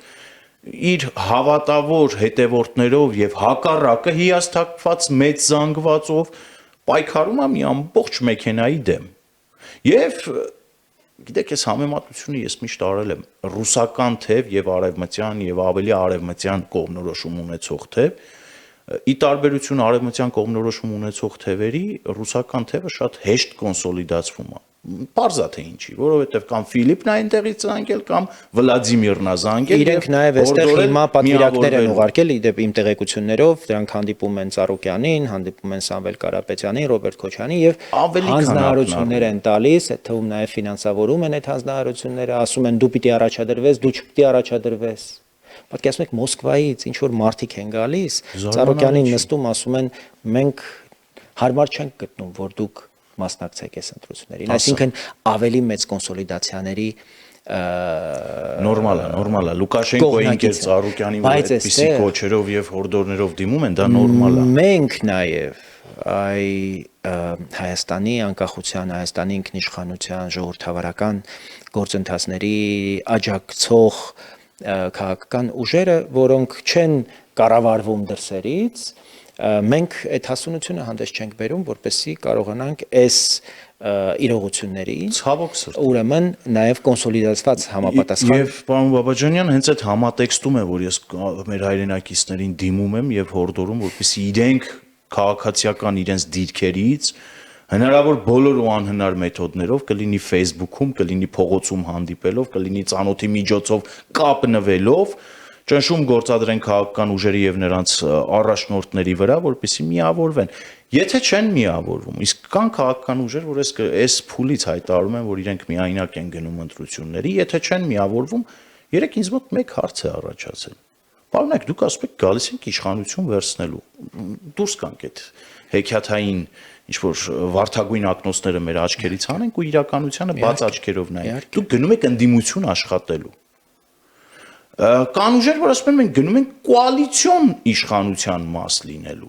իր հավատավոր հետևորդներով եւ հակառակը հիասթափված մեծ զանգվածով պայքարում է մի ամբողջ մեքենայի դեմ։ Եվ գիտեք, այս համեմատությունը ես միշտ արել եմ ռուսական թև եւ արևմտյան եւ ավելի արևմտյան կողմնորոշում ունեցող թև։ Ի տարբերություն արևմտյան կողմնորոշում ունեցող թևերի, ռուսական թևը շատ հեշտ կոնսոլիդացվում է։ Պարզա թե ինչի, որովհետև կամ Ֆիլիպն է այնտեղից զանգել, կամ Վլադիմիրն է զանգել։ իրենք նաև այստեղ հիմա պատվիրակներ են ուղարկել, իդեպ իմ տեղեկություններով, դրանք հանդիպում են Ծառուկյանին, հանդիպում են Սամվել Կարապետյանին, Ռոբերտ Քոչյանին եւ հանձնարարություններ են տալիս, այդ թվում նաև ֆինանսավորում են այդ հանձնարարությունները, ասում են դու պիտի առաջադրվես, դու չպիտի առաջադրվես։ Պատկերացնում եք Մոսկվայից ինչ որ մարդիկ են գալիս, Ծառուկյանին նստում, ասում են մենք հարմար չենք գտնում, որ դուք մասնակցեք այս ընտրություններին, այսինքն ավելի մեծ կոնսոլիդացիաների նորմալ է Լուկաշենկոին կեր Ծառուկյանին որ այդպիսի կոչերով եւ հորդորներով դիմում են, դա նորմալ է։ Մենք նաեւ Հայաստանի անկախության, Հայաստանի ինքնիշխանության ժողովրդավարական գործընթացների աջակցող քաղաքական ուժերը, որոնք չեն կառավարվում դրսերից, մենք այդ հասունությունը հանդես չենք բերում, որպեսզի կարողանանք այս իրողություններին ցավոք սրտի ուրեմն նաև կոնսոլիդացված համապատասխան եւ պարոն Բաբաջանյան հենց այդ համատեքստում է որ ես մեր հայրենակիցներին դիմում եմ եւ հորդորում որպեսզի իրենք քաղաքացիական իրենց դիրքերից հնարավոր բոլոր ու անհնար մեթոդներով կլինի Facebook-ում, կլինի փողոցում հանդիպելով, կլինի ծանոթի միջոցով կապնվելով ճնշում գործադրեն քաղաքական ուժերի եւ նրանց առաջնորդների վրա, որպեսզի միավորվեն։ Եթե չեն միավորվում, իսկ կան քաղաքական ուժեր, որ այս փուլից հայտարարում են, որ իրենք միայնակ են գնում ընտրությունների, եթե չեն միավորվում, երեք ինձ մոտ մեկ հարց է առաջացել։ Պարոնեք, դուք ասում եք գալիս ենք իշխանություն վերցնելու։ Դուրս կանք այդ հեքիաթային ինչ-որ վարդագույն ակնոցները մեր աչքերից հանենք ու իրականությանը բաց աչքերով նայենք։ Դուք գնում եք ընդդիմություն աշխատելու։ Կան ուժեր, որ ասում են մենք գնում ենք կոալիցիոն իշխանության մաս լինելու։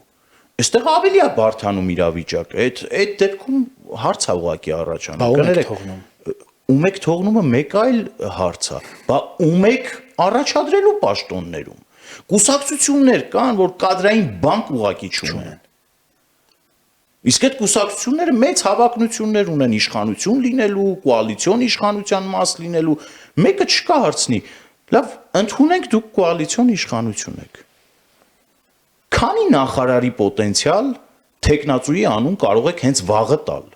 Այստեղ ավելի է բարդանում իրավիճակը։ Այդ դեպքում հարց է ուղղակի առաջանում։ Ում եք թողնումը մեկ այլ հարց է։ Բա ում եք առաջադրելու պաշտոններում։ Կուսակցություններ կան, որ կադրային բանկ ուղղակի չունեն։ Իսկ այդ կուսակցությունները մեծ հավակնություններ ունեն իշխանություն լինելու, կոալիցիոն իշխանության մաս լինելու։ Մեկը չկա հարցնի։ Լավ, ընդունենք դուք կոալիցիոն իշխանություն եք։ Քանի նախարարի պոտենցիալ տեխնացուի անուն կարող եք հենց վաղը տալ։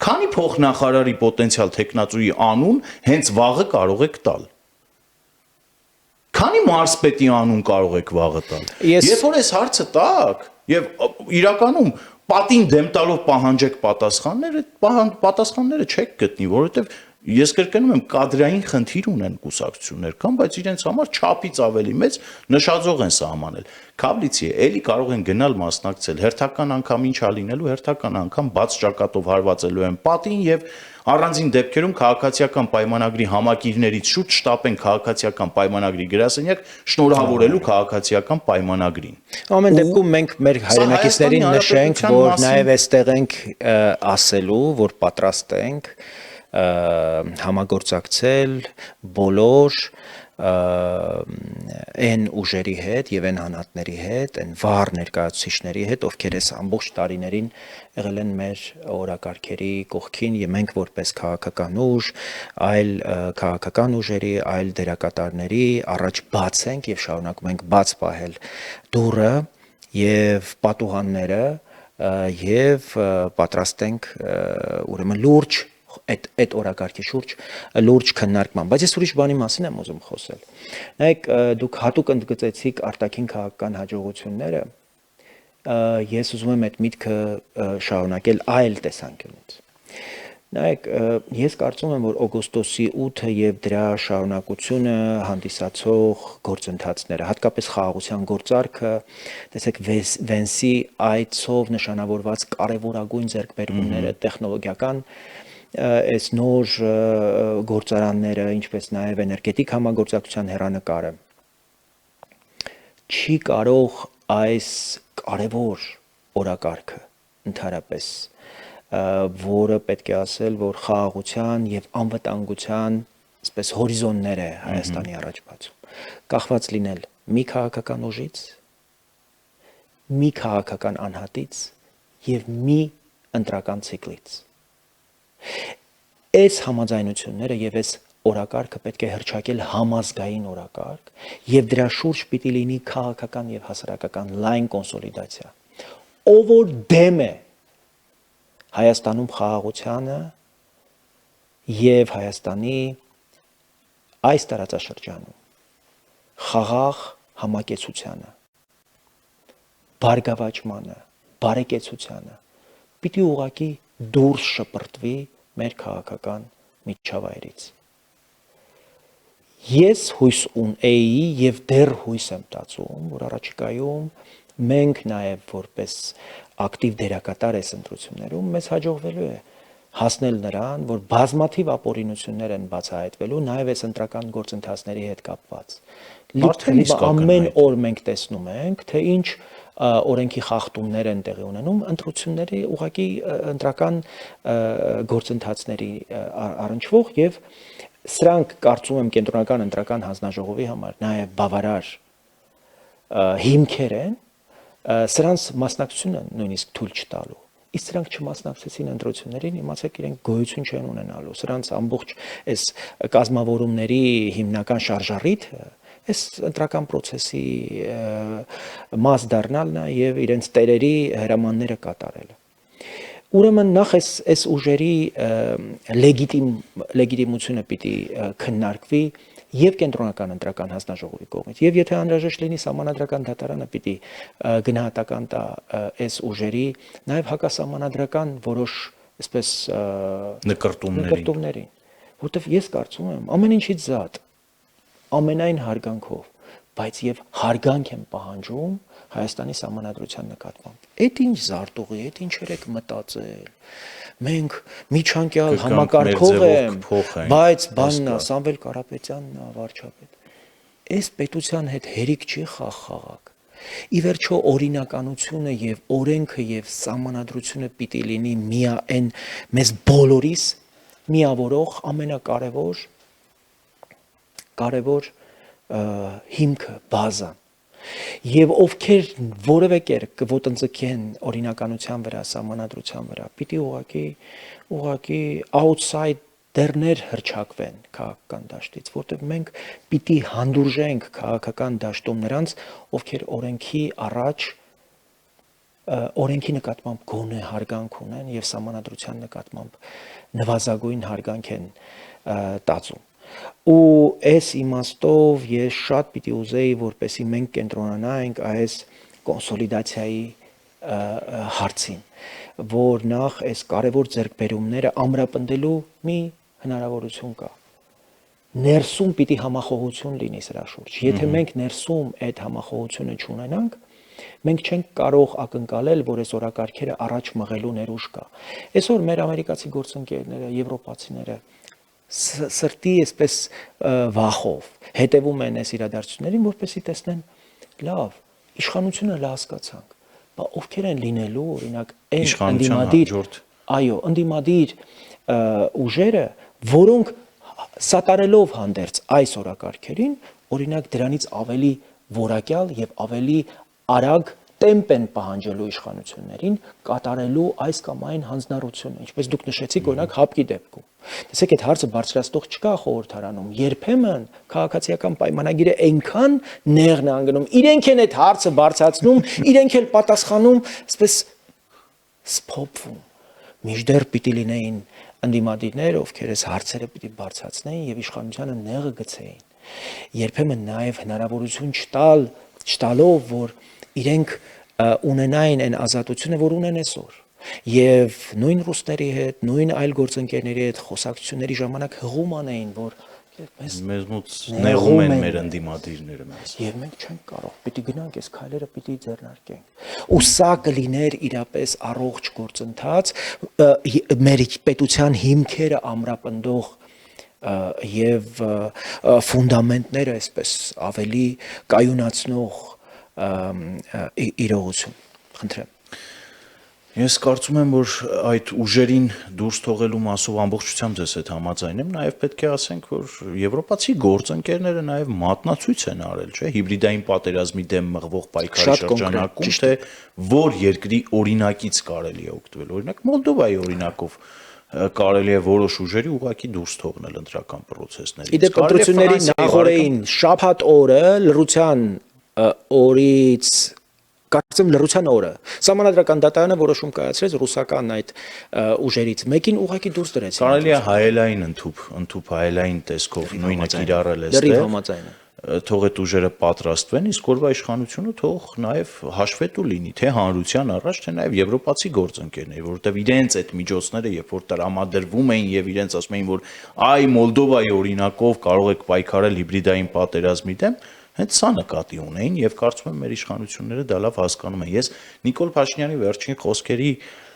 Քանի փոխնախարարի պոտենցիալ տեխնացուի անուն հենց վաղը կարող եք տալ։ Քանի մարզպետի անուն կարող եք վաղը տալ։ Երբ որ այս հարցը տակ եւ իրականում պատին դեմ տալով պահանջեք պատասխաններ, այդ պատասխանները չեք գտնի, որովհետեւ ես կրկնում եմ կադրային խնդիր ունեն կուսակցություններ կան, բայց իրենց համար չափից ավելի մեծ նշաձող են սահմանել։ Քավլիցի էլի կարող են գնալ մասնակցել, հերթական անգամ ինչա լինելու, հերթական անգամ բաց ճակատով հարվածելու են պատին եւ առանձին դեպքերում քաղաքացիական պայմանագրի համակիրներից շուտ շտապեն քաղաքացիական պայմանագրի գրասենյակ շնորհավորելու քաղաքացիական պայմանագրին։ Ամեն դեպքում մենք մեր հայրենակիցներին նշենք, որ նաև այստեղ ենք ասելու, որ պատրաստ ենք համագործակցել բոլոր այն ուժերի հետ եւ այն հանատների հետ, այն վառ ներկայացուցիչների հետ, ովքեր այս ամբողջ տարիներին եղել են մեր օրակարգերի կողքին եւ մենք որպես քաղաքական ուժ, այլ քաղաքական ուժերի, այլ դերակատարների առաջ բաց ենք եւ շարունակում ենք բաց պահել դուռը եւ պատուհանները եւ պատրաստ ենք ուրեմն լուրջ այդ օրակարգի շուրջ լուրջ քննարկման, բայց ես ուրիշ բանի մասին եմ ուզում խոսել։ Նայեք, դուք հատուկ ընդգծեցիք արտաքին քաղաքական հաջողությունները, ես ուզում եմ այդ միտքը շարունակել այլ տեսանկյունից։ Նայեք, ես կարծում եմ, որ օգոստոսի 8-ը եւ դրա շարունակությունը հանդիսացող գործընթացները, հատկապես խաղաղության գործարքը, տեսեք Վենսի այցով նշանավորված կարևորագույն ձեռքբերումները տեխնոլոգիական այս նոր գործարանները, ինչպես նաև էներգետիկ համագործակցության հեռանկարը չի կարող այս կարևոր օրակարգը ընդհանրապես, որը պետք է ասել, որ խաղաղության եւ անվտանգության, այսպես հորիզոններ է Հայաստանի առաջ բացում, կախված լինել մի քաղաքական ուժից, մի քաղաքական անհատից եւ մի ընտրական ցիկլից։ Այս համաձայնությունները եւ այս օրակարգը պետք է հրճակել համազգային օրակարգ եւ դրա շուրջ պիտի լինի քաղաքական եւ հասարակական լայն կոնսոլիդացիա։ Ով որ դեմ է Հայաստանում խաղաղությանը եւ Հայաստանի այս տարածաշրջանում խաղաղ համակեցությանը, բարգավաճմանը, բարեկեցությանը, պիտի ուղղակի դուրս շպրտվի մեր քաղաքական միջավայրից։ Ես հույս ունեի եւ դեռ հույս եմ տածում, որ առաջիկայում մենք նաեւ որպես ակտիվ դերակատար այս ընտրություններում մեզ հաջողվելու է հասնել նրան, որ բազմաթիվ ապօրինություններ են բացահայտվելու նաեւ այս ընտրական գործընթացների հետ կապված։ Ամեն օր մենք տեսնում ենք, թե ինչ օրենքի խախտումներ են տեղի ունենում ընտրությունների ուղղակի ընտրական գործընթացների առնչվող եւ սրանք կարծում եմ կենտրոնական ընտրական հանձնաժողովի համար նաեւ բավարար հիմքեր են սրանց մասնակցությունը նույնիսկ թույլ չտալու։ Իսկ սրանք չմասնակցեցին ընտրություններին, իմացեք իրենք գոյություն չեն ունենալու։ Սրանց ամբողջ այս կազմավորումների հիմնական շարժառիթը այս ընտրական process-ի մաս դառնալն է եւ իրենց տերերի հրամանները կատարելը։ Ուրեմն նախ այս ուժերի լեգիտիմությունը պիտի քննարկվի եւ կենտրոնական ընտրական հանձնաժողովի կողմից եւ եթե անհրաժեշտ լինի սահմանադրական դատարանը պիտի գնահատական տա այս ուժերի նաեւ հակասահմանադրական որոշ այսպես նկրտումներին, որտեվ ես կարծում եմ ամեն ինչից զատ ամենայն հարգանքով, բայց եւ հարգանք եմ պահանջում Հայաստանի սահմանադրության նկատմամբ։ Այդ ինչ զարտուղի, այդ ինչեր եք մտածել։ Մենք միջանկյալ համակարգող եմ, բայց բանն է Սամվել Կարապետյանն է վարչապետ։ Այս պետության հետ հերիք չի խաղաղակ։ Ի վերջո օրինականությունը եւ օրենքը եւ սահմանադրությունը պիտի լինի միայն մեզ բոլորիս միավորող ամենակարևոր հիմքը, բազան։ Եվ ովքեր որևէ կերպ կոտնձգեն օրինականության վրա, սահմանադրության վրա, պիտի ուղղակի outsider-ներ հրճակվեն քաղաքական դաշտից, որտեղ մենք պիտի հանդուրժենք քաղաքական դաշտում նրանց, ովքեր օրենքի առաջ օրենքի նկատմամբ գոնե հարգանք ունեն եւ սահմանադրության նկատմամբ նվազագույն հարգանք են տածում։ Ու այս իմաստով ես շատ պիտի ուզեի, որպեսզի մենք կենտրոնանայինք այս կոնսոլիդացիայի հարցին, որ նախ այս կարևոր ձեռքբերումները ամրապնդելու մի հնարավորություն կա։ Ներսում պիտի համախոհություն լինի սրա շուրջ։ Եթե մենք ներսում այդ համախոհությունը չունենանք, մենք չենք կարող ակնկալել, որ այս օրակարգերը առաջ մղելու ներուժ կա։ Այսօր մեր ամերիկացի գործընկերները, եվրոպացիները սրտի այսպես վախով հետևում են այս իրադարձություններին, որպեսզի տեսնեն, լավ, իշխանությունը հասկացանք, բայց ովքեր են լինելու, օրինակ, այն ընդդիմադիր ուժերը, որոնք սատարելով հանդերձ այս օրակարգերին, օրինակ դրանից ավելի որակյալ եւ ավելի արագ տեմպ են պահանջելու իշխանություններին կատարելու այս կամ այն հանձնառությունը, ինչպես դուք նշեցիք, օրինակ հապկի դեպքում։ Տեսեք, այդ հարցը բարձրացնող չկա խորհրդարանում։ Երբեմն քաղաքացիական պայմանագիրը այնքան նեղն է անգնում, իրենք են այդ հարցը բարձրացնում, իրենք էլ պատասխանում, այսպես սփոփվում։ Մինչդեռ պիտի լինեին ընդդիմադիրներ, ովքեր այս հարցերը պիտի բարձրացնեին եւ իշխանությանը նեղը գցեին։ Երբեմն նաեւ հնարավորություն չտալով, որ իրենք ունենային այն ազատությունը, որ ունեն այսօր։ Եվ նույն ռուսների հետ, նույն այլ գործընկերների հետ խոսակցությունների ժամանակ հղում անեին, որ մեզ մոտ նեղում են մեր ընդդիմադիրները մեզ։ Եվ մենք չենք կարող, պիտի գնանք, այս քայլերը պիտի ձեռնարկենք։ Ու սա կլիներ իրապես առողջ գործընթաց, մեր պետության հիմքերը ամրապնդող եւ ֆունդամենտները այսպես ավելի կայունացնող իրողություն։ Խնդրեմ։ Ես կարծում եմ, որ այդ ուժերին դուրս թողելու մասով ամբողջությամբ ձեզ հետ համաձայն եմ, նաև պետք է ասենք, որ եվրոպացի գործընկերները նաև մատնացույց են արել, չէ՞, հիբրիդային պատերազմի դեմ մղվող պայքարի շրջանակում, թե որ երկրի օրինակից կարելի է օգտվել։ Օրինակ Մոլդովայի օրինակով կարելի է որոշ ուժերի ուղղակի դուրս թողնել ընտրական պրոցեսներից։ Իդեպ ընտրությունների նախորդին շաբաթ օրը լռության օրից Կարծեմ լռության օրը Սահմանադրական դատարանը որոշում կայացրեց ռուսական այդ ուժերից մեկին ուղղակի դուրս դրեցին։ Կարելի է հայելային ընդཐུպ հայելային տեսքով նույնը կիրառել է լրիվ համաձայն եմ։ Թող այդ ուժերը պատրաստվեն, իսկ օրվա իշխանությունը թող նաև հաշվետու լինի, թե հանրության առաջ, թե նաև եվրոպացի գործընկերների, որովհետև իրենց այդ միջոցները, երբ որ տրամադրվում էին եւ իրենց ասում էին, որ այ Մոլդովայի օրինակով կարող եք պայքարել հիբրիդային պատերազմի դեմ, հենց սա նկատի ունեին եւ կարծում եմ մեր իշխանությունները դա լավ հասկանում են։ Ես Նիկոլ Փաշինյանի վերջին խոսքերի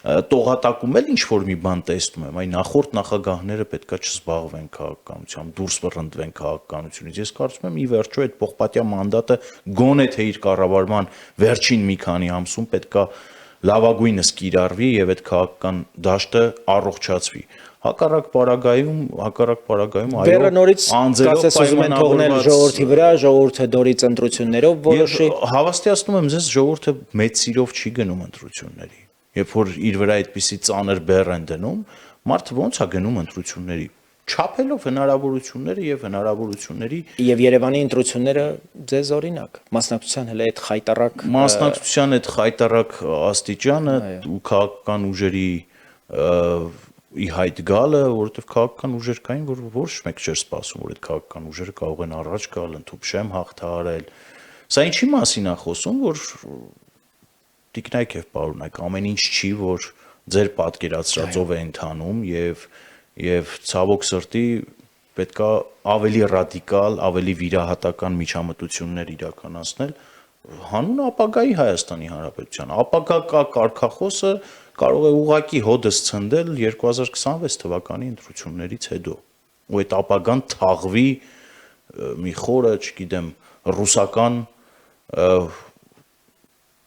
տողատակում էլ ինչ որ մի բան տեսնում եմ, այ նախորդ նախագահները պետքա չզբաղվեն քաղաքականությամբ, դուրս վռնդվեն քաղաքականությունից։ Ես կարծում եմ ի վերջո այդ պողպատյա մանդատը գոնե թե իր կառավարման վերջին մի քանի ամսում պետքա լավագույնս կիրառվի եւ այդ քաղաքական դաշտը առողջացվի։ Հակառակ պարագայում Բերը նորից կասես ուզում են թողնել ժողովրդի վրա, ժողովուրդը դորից ընտրություններով որոշի։ Հավաստիացնում եմ ձեզ, ժողովուրդը մեծ սիրով չի գնում ընտրությունների։ Երբ որ իր վրա այդպիսի ծանր բեռ են դնում, մարդը ոնց է գնում ընտրությունների։ Չափելով հնարավորությունները եւ հնարավորությունների եւ Երևանի ընտրությունները ձեզ օրինակ մասնակցության հենց այդ խայտարակ մասնակցության այդ խայտարակ աստիճանը ու քաղաքական ուժերի ի հայտ գալը, որովհետև քաղաքական ուժեր կային, որ ոչ մեկ չէր սպասում, որ այդ քաղաքական ուժերը կարող են առաջ գալ, ընդཐུպ շեմ հաղթահարել։ Սա ինչի մասին է խոսում, որ տիկնայք եւ պարոնայք, ամեն ինչ չի, որ ձեր պատկերացրածով է ընթանում եւ ցավոք սրտի պետքա ավելի ռադիկալ, ավելի վիրահատական միջամտություններ իրականացնել հանուն ապագայի Հայաստանի Հանրապետության։ Ապագա կարգախոսը կարող է ուղղակի հոդս ցնդել 2026 թվականի ընտրություններից հետո։ Ու այդ ապագան թաղվի մի խորը, չգիտեմ, ռուսական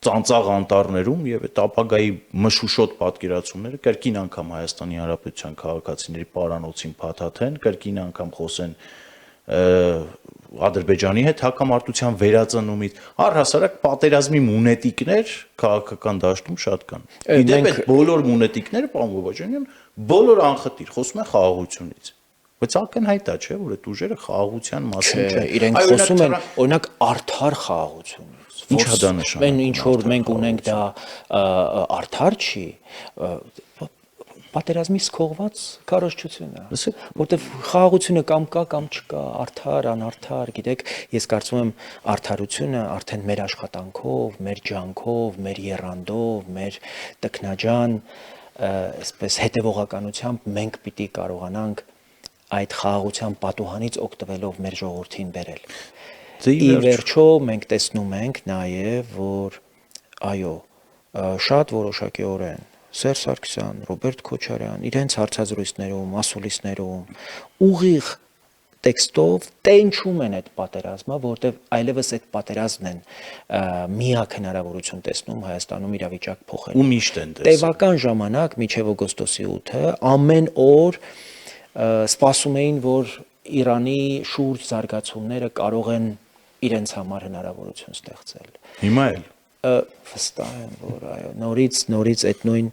ծանծաղ անտառներում եւ այդ ապագայի մշուշոտ պատկերացումները կրկին անգամ Հայաստանի Հանրապետության քաղաքացիների պարանոցին փաթաթեն, կրկին անգամ խոսեն Ադրբեջանի հետ հակամարտության վերածնումից, առհասարակ պատերազմի մունետիկներ քաղաքական դաշտում շատ կան։ Իդեպ այդ բոլոր մունետիկները, պարոն Բոբաջանյան, բոլոր անխտիր խոսում են խաղաղությունից։ Բայց ակնհայտ է, չէ, որ այդ ուժերը խաղաղության մասին չեն։ Իրենք խոսում են օրինակ արդար խաղաղությունից։ Ինչ է դա նշանակում։ Ինչ որ մենք ունենք դա արդար չի, պատերազմից քողված քարոզչություն է, որտեվ խաղաղությունը կամ կա կամ չկա, արդար, անարդար, գիտեք, ես կարծում եմ արդարությունը արդեն մեր աշխատանքով, մեր ջանքով, մեր եռանդով, մեր տքնաջան, այսպես հետևողականությամբ մենք պիտի կարողանանք այդ խաղաղության պատուհանից օգտվելով մեր ժողովրդին բերել։ Ի վերջո մենք տեսնում ենք նաև, որ այո, շատ որոշակիորեն Սերժ Սարգսյան, Ռոբերտ Քոչարյան իրենց հարցազրույցներում, ասուլիսներում ուղիղ տեքստով տենչում են այդ պատերազմը, որտեղ այլևս այդ պատերազմն են միակ հնարավորություն տեսնում Հայաստանում իրավիճակ փոխելու։ Ու միշտ են տեսնում։ Տևական ժամանակ մինչև օգոստոսի 8-ը ամեն օր սպասում էին, որ Իրանի շուրջ զարգացումները կարող են իրենց համար հնարավորություն ստեղծել։ Հիմա էլ վստահ եմ, որ այո, նորից այդ նույն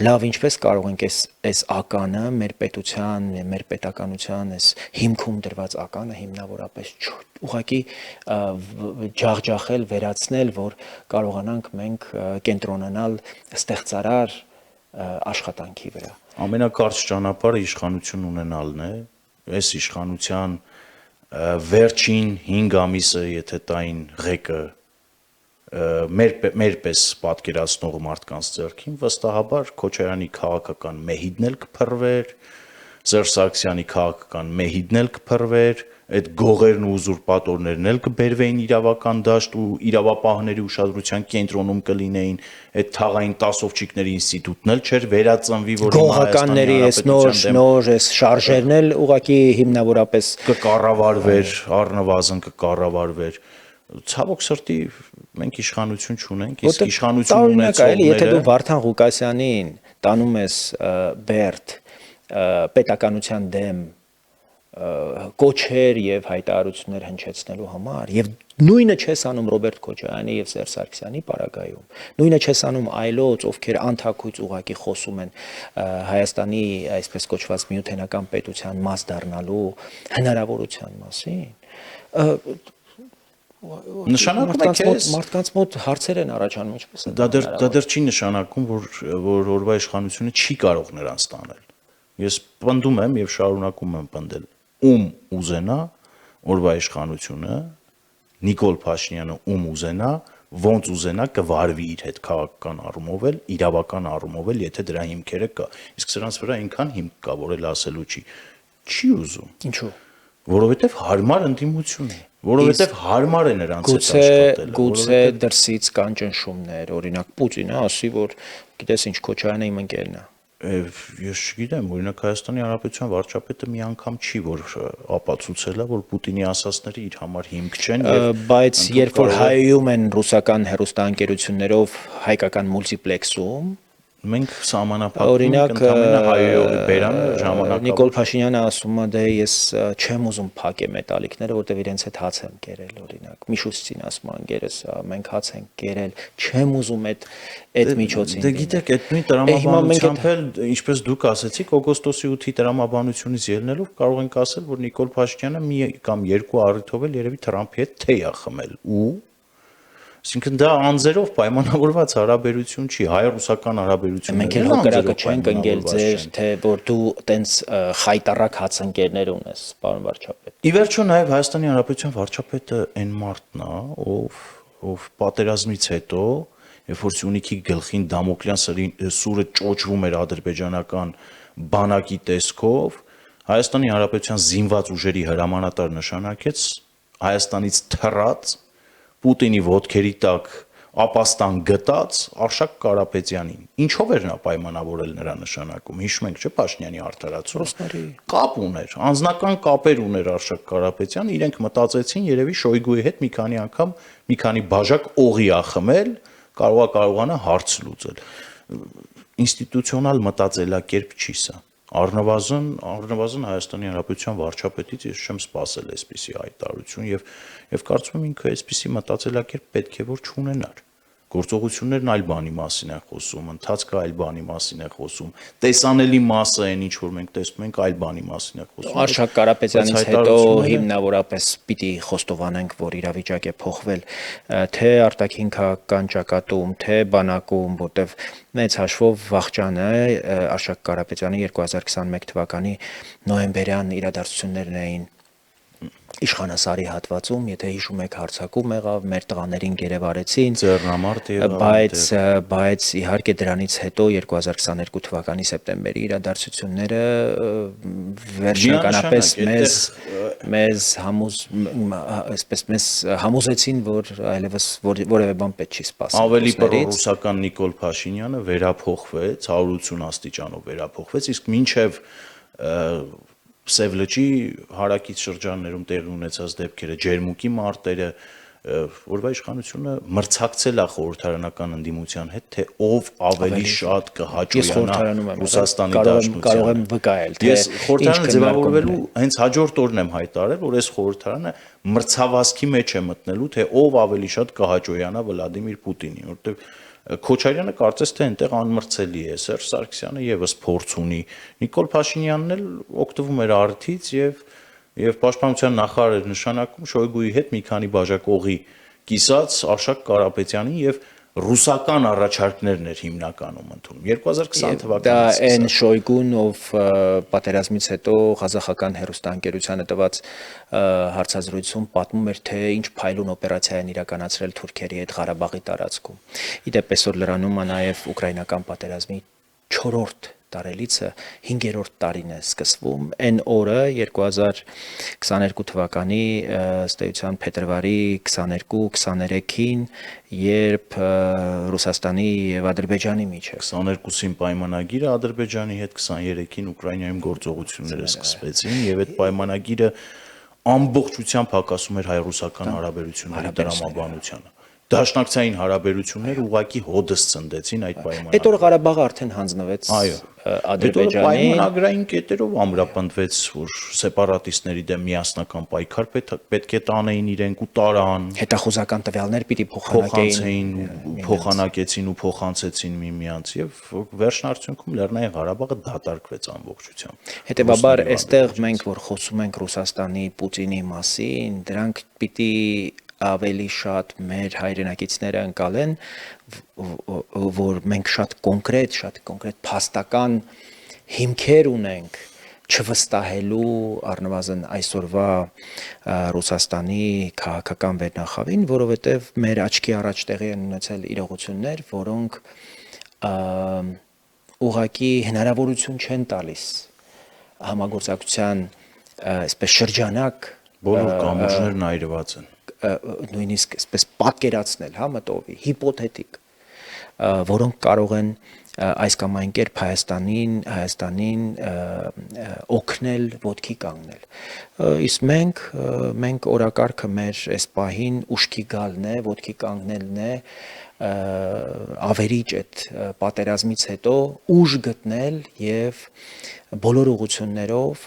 լավ ինչպես կարող ենք այս ականը մեր պետության, մեր պետականության այս հիմքում դրված ականը հիմնավորապես ուղղակի ջախջախել, վերացնել, որ կարողանանք մենք կենտրոնանալ ստեղծարար աշխատանքի վրա։ Ամենակարճ ճանապարհը իշխանություն ունենալն է, այս իշխանության վերջին 5 ամիսը, եթե տային ղեկը մեր պես պատկերացնող մարդկանց ձեռքին, վստահաբար Քոչարյանի քաղաքական մեհիդն էլ կփռվեր, Սերժ Սարգսյանի քաղաքական մեհիդն էլ կփռվեր, այդ գողերն ու ուզուրպատորներն էլ կբերվեին իրավական դաշտ ու իրավապահների ուշադրության կենտրոնում կլինեին, այդ թաղային տասովչիկների ինստիտուտն էլ չէր վերածնվի, որ գողականների այս նոր այս շարժերն էլ ուղղակի հիմնավորապես կկառավարվեր, առնվազն կկառավարվեր։ Ցավոք սրտի մենք իշխանություն չունենք, իսկ իշխանություն ունեցողները, եթե դու Վարդան Ղուկասյանին տանում ես Բերդ պետականության դեմ կոչեր եւ հայտարարություններ հնչեցնելու համար եւ նույնը չես անում Ռոբերտ Քոչարյանի եւ Սերժ Սարգսյանի պարագայում, նույնը չես անում այլոց, ովքեր անթակույց ուղակի խոսում են Հայաստանի այսպես կոչված միութենական պետության մաս դառնալու հնարավորության մասին, նշանակում է քեզ մարդկանց մոտ հարցեր են առաջանում, ինչպես է դա դեռ չի նշանակում, որ օրվա իշխանությունը չի կարող նրան ստանել։ Ես պնդում եմ եւ շարունակում եմ պնդել, ում ուզենա օրվա իշխանությունը, Նիկոլ Փաշինյանը ում ուզենա, ոնց ուզենա կվարվի իր հետ քաղաքական առումով էլ, իրավական առումով էլ, եթե դրա հիմքերը կա։ Իսկ սրանց վրա այնքան հիմք կա, որ էլ ասելու չի ուզում։ Ինչու՞։ Որովհետեւ հարմար ընդդիմություն է, որովհետեւ հարմար է նրանց հետ աշխատելը։ Գուցե դրսից կան ճնշումներ, օրինակ Պուտինը ասի, որ գիտես ինչ, Քոչարյանը իմ ընկերն է։ Ես չգիտեմ, օրինակ Հայաստանի Հանրապետության վարչապետը մի անգամ չի որ ապացուցել է, որ Պուտինի ասածները իր համար հիմք չեն եւ բայց երբ որ հայում են ռուսական հեռուստաընկերություններով հայկական մուլտիպլեքսում մենք սահմանափակում ենք ընդհանրապես հայոյի բերանը ժամանակավոր Նիկոլ Փաշինյանը ասում է դե ես չեմ ուզում փակե մետալիկները, որտեվ իրենց հետ հաց եմ կերել, օրինակ Միշուստին ասում է ընկերս, մենք հաց ենք կերել, չեմ ուզում այդ միջոցին։ Դե գիտեք, այդ նույն տրամաբանությամբ էլ ինչպես դուք ասեցիք, օգոստոսի 8-ի տրամաբանությունից ելնելով կարող ենք ասել, որ Նիկոլ Փաշինյանը մի կամ երկու առիթով էլ երևի Թրամփի հետ թեյ է խմել ու Այսինքն դա անձերով պայմանավորված հարաբերություն չի, հայ-ռուսական հարաբերությունները։ Մենք էլ հակառակը չենք ընկել ձեր, թե որ դու տենց խայտարակ հացընկերներ ունես, պարոն վարչապետ։ Ի վերջո նաև Հայաստանի Հանրապետության վարչապետը այն մարդն է, ով պատերազմից հետո, երբ որ Սյունիքի գլխին Դամոկլյան սուրը ճոճվում էր ադրբեջանական բանակի տեսքով, Հայաստանի Հանրապետության զինված ուժերի հրամանատար նշանակեց Հայաստանից թռած Պուտինի ոտքերի տակ ապաստան գտած Արշակ Կարապետյանին։ Ինչով էր նա պայմանավորել նրա նշանակում։ Հիշում ենք, չէ՞, Փաշինյանի արդարացումը։ Կապ ուներ, անձնական կապեր ուներ Արշակ Կարապետյանը, իրենք մտածեցին երևի Շոյգուի հետ մի քանի անգամ մի քանի բաժակ օղի ախմել, կարողանա հարց լուծել։ Ինստիտուցիոնալ մտածելակերպ չի սա։ Առնվազն Հայաստանի Հանրապետության վարչապետից ես չեմ սպասել այսպիսի հայտարարություն եւ կարծում եմ ինքը այսպիսի մտածելակերպ պետք է որ չունենար։ Գործողություններն այլ բանի մասին են խոսում, ընթացքը այլ բանի մասին է խոսում, տեսանելի մասը այն ինչ որ մենք տեսնում ենք այլ բանի մասին է խոսում։ Արշակ Կարապետյանից հետո հիմնավորապես պիտի խոստովանենք, որ իրավիճակ է փոխվել, թե արտաքին քաղաքական ճակատում, թե բանակում, որտեվ մեծ հաշվով վախճանը Արշակ Կարապետյանի 2021 թվականի նոյեմբերյան իրադարձություններն էին Իշխանասարի հատվածում, եթե հիշում եք, հարձակում եղավ, մեր տղաներին գերեվարեցին, ձեռնամարտ եղավ, բայց իհարկե դրանից հետո 2022 թվականի սեպտեմբերի իրադարձությունները վերջնականապես մեզ համոզեցին, որ այլևս որևէ բան պետք չի սպասել։ Ավելի պրոռուսական Նիկոլ Փաշինյանը վերափոխվեց, 180 աստիճանով վերափոխվեց, իսկ մինչև Սև լճի հարակից շրջաններում տեղի ունեցած դեպքերը, ջերմուկի մարտերը, որվա իշխանությունը մրցակցել է խորհրդարանական ընդդիմության հետ, թե ով ավելի շատ կհաջողանա Ռուսաստանի դաշնությանը։ Կարող եմ վկայել, թե ես խորհրդարանը ձևավորվելու հենց հաջորդ օրն եմ հայտարարել, որ այս խորհրդարանը մրցավազքի մեջ է մտնելու, թե ով ավելի շատ կհաջողանա Վլադիմիր Պուտինին, որտեղ Քոչարյանը կարծես թե այնտեղ անմրցելի է, Սերժ Սարգսյանը եւս փորձ ունի, Նիկոլ Փաշինյանն էլ օգտվում էր արդից եւ պաշտպանության նախարար նշանակում Շոյգուի հետ մի քանի բաժակ օղի կիսած Արշակ Կարապետյանին եւ ռուսական առաջարկներն էր հիմնականում ընդունում 2020 թվականից։ Դա այն Շոյգուն, ով պատերազմից հետո Ղազախական հեռուստաընկերությանը տված հարցազրույցում պատմում էր, թե ինչ փայլուն օպերացիա են իրականացրել թուրքերի հետ Ղարաբաղի տարածքում։ Իդեպ այսօր լրանում է նաև ուկրաինական պատերազմի 4-րդ տարելիցը 5-րդ տարին է սկսվում, այն օրը 2022 թվականի ըստ էության փետրվարի 22-23-ին, երբ Ռուսաստանի եւ Ադրբեջանի միջև 22-ին պայմանագիրը Ադրբեջանի հետ, 23-ին Ուկրաինայում գործողությունները սկսվեցին եւ այդ պայմանագիրը ամբողջությամբ հակասում էր հայ-ռուսական հարաբերությունների տրամաբանությանը։ Դաշնակցային հարաբերություններ ուղղակի հոդս ցնդեցին այդ պայմանագրով։ Այդ օր Ղարաբաղը արդեն հանձնվեց Ադրբեջանին։ Պայմանագրային կետերով ամրապնդվեց, որ սեպարատիստների դեմ միասնական պայքար պետք է տանեին իրենք ու տարան։ Հետախուզական տվյալներ պիտի փոխանակեցին ու փոխանցեցին միմյանց եւ վերջնարդյունքում Լեռնային Ղարաբաղը դատարկվեց ամբողջությամբ։ Հետևաբար այստեղ մենք որ խոսում ենք Ռուսաստանի Պուտինի մասին, դրանք պիտի ավելի շատ մեր հայրենակիցները ընկալեն, որ մենք շատ կոնկրետ փաստական հիմքեր ունենք չվստահելու առնվազն այսօրվա Ռուսաստանի քաղաքական վերնախավին, որովհետև մեր աչքի առաջ տեղի են ունեցել իրողություններ, որոնք ուղղակի հնարավորություն չեն տալիս համագործակցության այսպես շրջանակ բոլոր կամուրջներն այրված են նույնիսկ այսպես պատկերացնել, մտովի, հիպոթետիկ, որոնք կարող են այս կամ այն կերպ Հայաստանին օգնել ոտքի կանգնել։ Իսկ մենք օրակարգը մեր այս պահին ուշքի գալն է, ոտքի կանգնելն է, ավերիչ այդ պատերազմից հետո ուժ գտնել եւ բոլոր ուղղություններով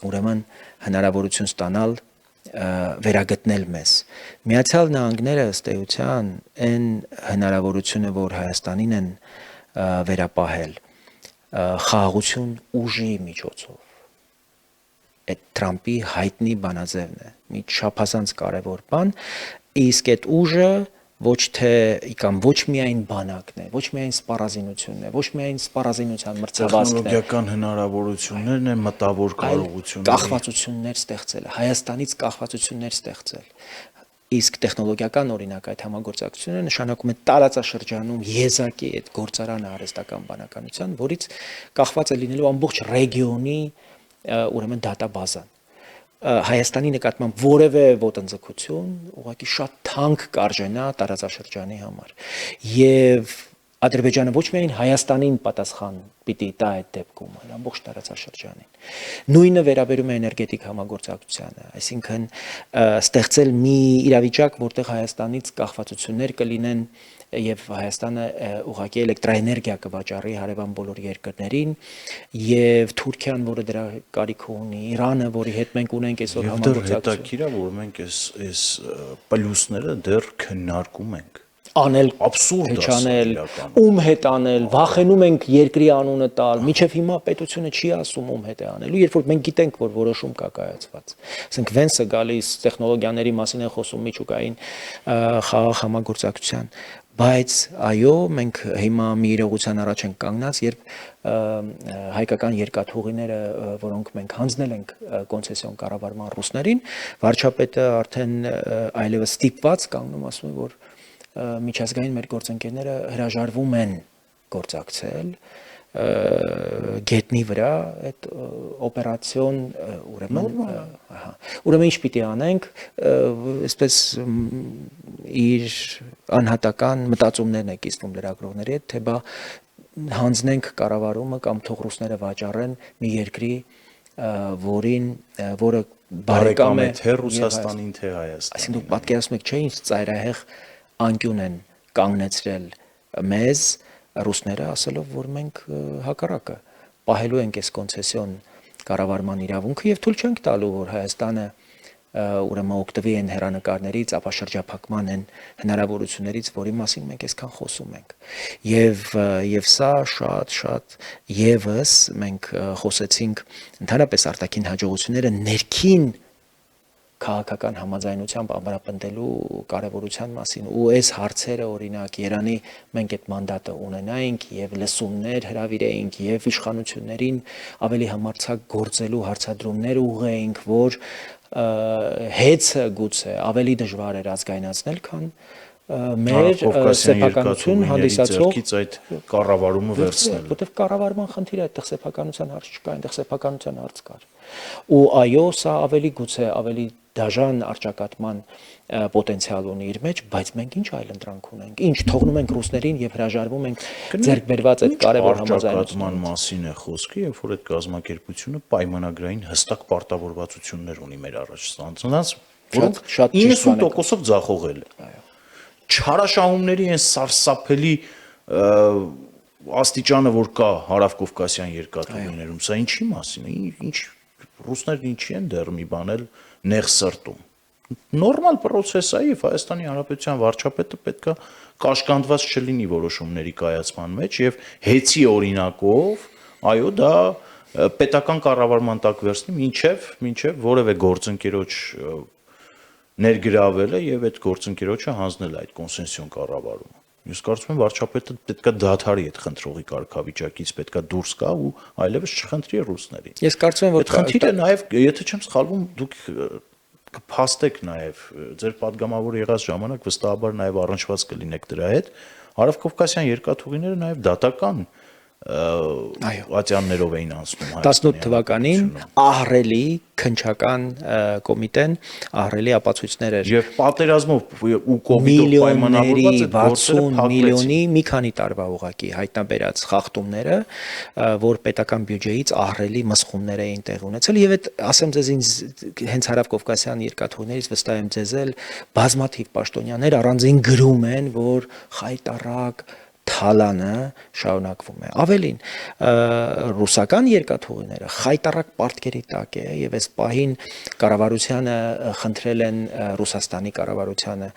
ուրեմն հնարավորություն ստանալ վերագտնել մեզ։ Միացյալ Նահանգները ըստ էության այն հնարավորությունը, որ Հայաստանին են վերապահել խաղաղություն ուժի միջոցով, այդ Թրամփի հայտնի բանաձևն է, մի չափազանց կարևոր բան, իսկ այդ ուժը ոչ միայն բանակն է, ոչ միայն սպառազինությունն է, ոչ միայն սպառազինության մրցավազքն է, տեխնոլոգիական հնարավորություններն են, մտավոր կարողությունները, կախվածություններ ստեղծել, Հայաստանից կախվածություններ ստեղծել։ Իսկ տեխնոլոգիական օրինակ այդ համագործակցությունը նշանակում է տարածաշրջանում եզակի այդ գործարանը արհեստական բանականության, որից կախված է լինելու ամբողջ ռեգիոնի ուրեմն դատաբազան։ Հայաստանի նկատմամբ որևէ ոտնձգություն ուղղակի շատ թանկ կարժենա տարածաշրջանի համար։ Եվ Ադրբեջանը ոչ միայն Հայաստանին պատասխան պիտի տա այդ դեպքում, այլ ամբողջ տարածաշրջանին։ Նույնը վերաբերում է էներգետիկ համագործակցությանը, այսինքն ստեղծել մի իրավիճակ, որտեղ Հայաստանից կախվածություններ կլինեն եւ Հայաստանը ուղղակի էլեկտրաէներգիա կվաճառի հարևան բոլոր երկրներին եւ Թուրքիան, որը դրա կարիքը ունի, Իրանը, որի հետ մենք ունենք այսօր համագործակցություն։ Հետաքրքիր է, որ մենք այս պլյուսները դեռ քննարկում ենք։ Անել Աբսուրդ չանել, ում հետ անել, վախենում ենք երկրի անունը տալ, միջև հիմա պետությունը չի ասում ում հետ է անելու, երբ որ մենք գիտենք, որ որոշում կա կայացված։ Ասենք Վենսը գալիս տեխնոլոգիաների մասին է խոսում միջուկային խաղաղ համագործակցության, բայց այո, մենք հիմա մի իրողության առաջ ենք կանգնած, երբ հայկական երկաթուղիները, որոնք մենք հանձնել ենք կոնցեսիոն կառավարման ռուսներին, վարչապետը արդեն այլևս ստիպված կանգնում ասում է, որ միջազգային մեր գործընկերները հրաժարվում են գործակցել գետնի վրա այդ օպերացիոն ուրեմն ինչ պիտի անենք, այսպես իր անհատական մտածումներն է կիսվում լրագրողների հետ, թե բա հանձնենք կառավարումը կամ թող ռուսները վաճառեն մի երկրի, որը բարեկամ է թե Ռուսաստանին, թե Հայաստանին։ Այսինքն դուք պատկերացնում եք, չէ՞ ինչ ծայրահեղ անկյուն են կանգնեցրել մեզ ռուսները, ասելով, որ մենք հակառակը պահելու ենք այս կոնցեսիոն կառավարման իրավունքը եւ թույլ չենք տալու, որ Հայաստանը ուրեմն օգտվի այն հերանեկարներից, ապաշրջափակման այն հնարավորություններից, որի մասին մենք այսքան խոսում ենք։ Եվ սա շատ եւս մենք խոսեցինք ընդհանրապես արտաքին հաջողությունները ներքին քաղաքական համաձայնությամբ ամրապնդելու կարևորության մասին ու այս հարցերը օրինակ Երանի մենք այդ մանդատը ունենայինք եւ լսումներ հրավիրեինք եւ իշխանություններին ավելի համարձակ գործելու հարցադրումներ ուղղեինք, որ հեծը գուցե ավելի դժվար էր ազգայնացնել, քան մեր սեփականություն հանդիսացող այդ կառավարումը վերցնել։ Որտեվ կառավարման խնդիրը այդտեղ սեփականության հարց չկա, այնտեղ սեփականության հարց կար։ Ու այո, սա ավելի գուցե ավելի դաժան արճակատման պոտենցիալ ունի իր մեջ, բայց մենք ինչ այլ ընտրանք ունենք։ Ինչ թողնում ենք ռուսներին եւ հրաժարվում ենք ձեռք բերված այդ կարևոր համաձայնությունների մասին է խոսքը, երբ որ այդ կազմակերպությունը պայմանագրային հստակ պարտավորվածություններ ունի մեր առաջ ստանձնած, որոնք 90%-ով ձախողել են։ Չարաշահումների այն սարսափելի աստիճանը, որ կա հարավկովկասյան երկաթուղիներում, սա ինչի մասին է, ինչ ռուսներն ինչի են դեռ մի բան էլ նեղ սրտում։ Նորմալ process է եւ Հայաստանի Հանրապետության վարչապետը պետքա կաշկանդված չլինի որոշումների կայացման մեջ եւ հեծի օրինակով, այո, դա պետական կառավարման տակ վերցնի մինչեւ որևէ գործընկերոջ ներգրավելը եւ այդ գործընկերոջը հանձնել այդ կոնսենսիոն կառավարումը։ Ես կարծում եմ վարչապետը պետքա դադարի այդ խնդրողի կարգավիճակից, պետքա դուրս գա ու այլևս չխնդրի ռուսներին։ Ես կարծում եմ, որ խնդիրը նաեւ, եթե չեմ սխալվում, դուք կփաստեք նաեւ ձեր падգամավոր եղած ժամանակ վստահաբար նաեւ առնչված կլինեք դրա հետ, հարավկովկասյան երկաթուղիները նաեւ դատական ատյաններով էին անցնում 18 թվականին ահռելի քնչական կոմիտեն ահռելի ապացույցներ էր եւ պատերազմով ու կոմիտով պայմանավորված այդ 60 միլիոնի մի քանի տարվա ուղակի հայտնաբերած խախտումները, որ պետական բյուջեից ահռելի մսխումներ էին տեղ ունեցել եւ այդ ասեմ ձեզ ինձ հենց հարավկովկասյան երկաթուղիներից վստահ եմ ձեզ էլ բազմաթիվ պաշտոնյաներ առանձին գրում են, որ խայտարակ թալանը շարունակվում է։ Ավելին, ռուսական երկաթուղիները խայտարակ պարտքերի տակ է եւ այս պահին կառավարությանը խնդրել են Ռուսաստանի կառավարությանը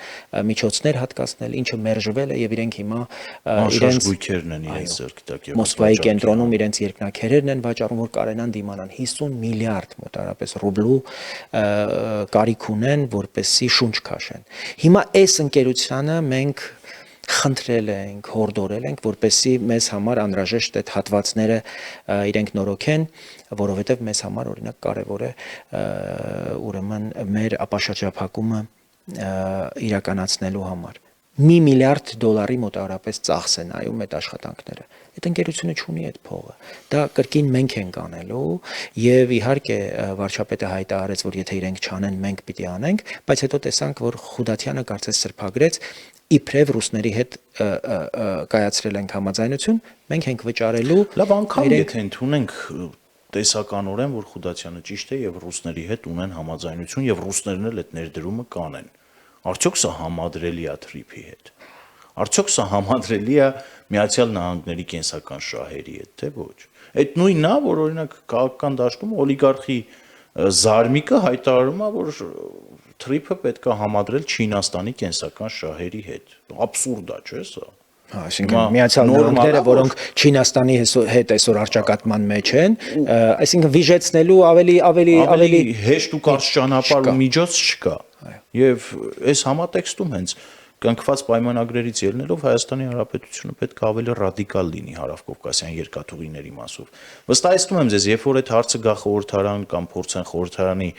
միջոցներ հատկացնել, ինչը մերժվել է եւ իրենք հիմա իրենց գույքերն են իրենց ձեռքի տակ եւ Մոսկվայի կենտրոնում իրենց երկնաքերերն են վաճառում, որ կարենան դիմանան 50 միլիարդ մոտարապես ռուբլու կարիք ունեն, որպեսզի շունչ քաշեն։ Հիմա այս ընկերությանը մենք խնդրել ենք, հորդորել ենք, որպեսզի մեզ համար անհրաժեշտ այդ հատվածները իրենք նորոգեն, որովհետև մեզ համար օրինակ կարևոր է ուրեմն մեր ապաշրջափակումը իրականացնելու համար։ $1 միլիարդ մոտավորապես ծախս են նայում այդ աշխատանքները։ Այդ ընկերությունը չունի այդ փողը։ Դա կրկին մենք ենք անելու եւ իհարկե վարչապետը հայտարարեց, որ եթե իրենք չանեն, մենք պիտի անենք, բայց հետո տեսանք, որ Խուդատյանը կարծես սրբագրեց իբրև ռուսների հետ կայացրել ենք համաձայնություն, մենք ենք վճարելու։ Լավ, անգամ եթե ընդունենք տեսականորեն, որ Խուդատյանը ճիշտ է եւ ռուսների հետ ունեն համաձայնություն եւ ռուսներն էլ այդ ներդրումը կանեն։ Արդյոք սա համադրելի է թրիփի հետ։ Արդյոք սա համադրելի է Միացյալ Նահանգների կենսական շահերի հետ, թե ոչ։ Այդ նույնն է, որ օրինակ քաղաքական դաշտում օլիգարխի զարմիկը հայտարարում է, որ թրիփը պետք է համադրել Չինաստանի կենսական շահերի հետ։ Աբսուրդ է, չէ՞ սա։ Այսինքն Միացյալ Նահանգները, որոնք Չինաստանի հետ այսօր արճակատման մեջ են, այսինքն վիժեցնելու ավելի հեշտ ու կարճ ճանապարհ ու միջոց չկա։ Եվ այս համատեքստում հենց կնքված պայմանագրերից ելնելով Հայաստանի Հանրապետությունը պետք է ավելի ռադիկալ լինի հարավկովկասյան երկաթուղիների մասով։ Վստահեցնում եմ ձեզ, երբ որ այդ հարցը գա խորհրդարան կամ փորձեն խորհրդարանի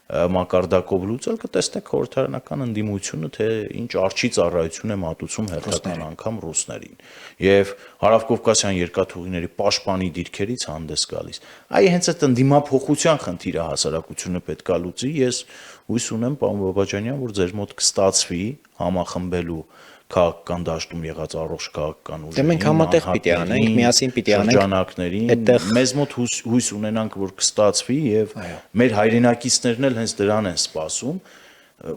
մակարդակով լուծել, կտեսնեք խորհրդարանական ընդդիմությունը, թե ինչ արջի ծառայություն է մատուցում հերթական անգամ ռուսներին եւ հարավկովկասյան երկաթուղիների պաշտպանի դիրքերից հանդես գալիս։ Այ հենց այդ ընդդիմափոխության խնդիրը հասարակությունը պետք է լուծի։ Ես հույս ունեմ, պարոն Բաբաջանյան, որ ձեր մոտ կստացվի համախմբելու քաղաքական դաշտում եղած առողջ քաղաքական ուժերին, մենք համատեղ պիտի անենք, միասին պիտի անենք շրջանակներին, մեզ մոտ հույս ունենանք, որ կստացվի եւ մեր հայրենակիցներն էլ հենց դրան են սպասում,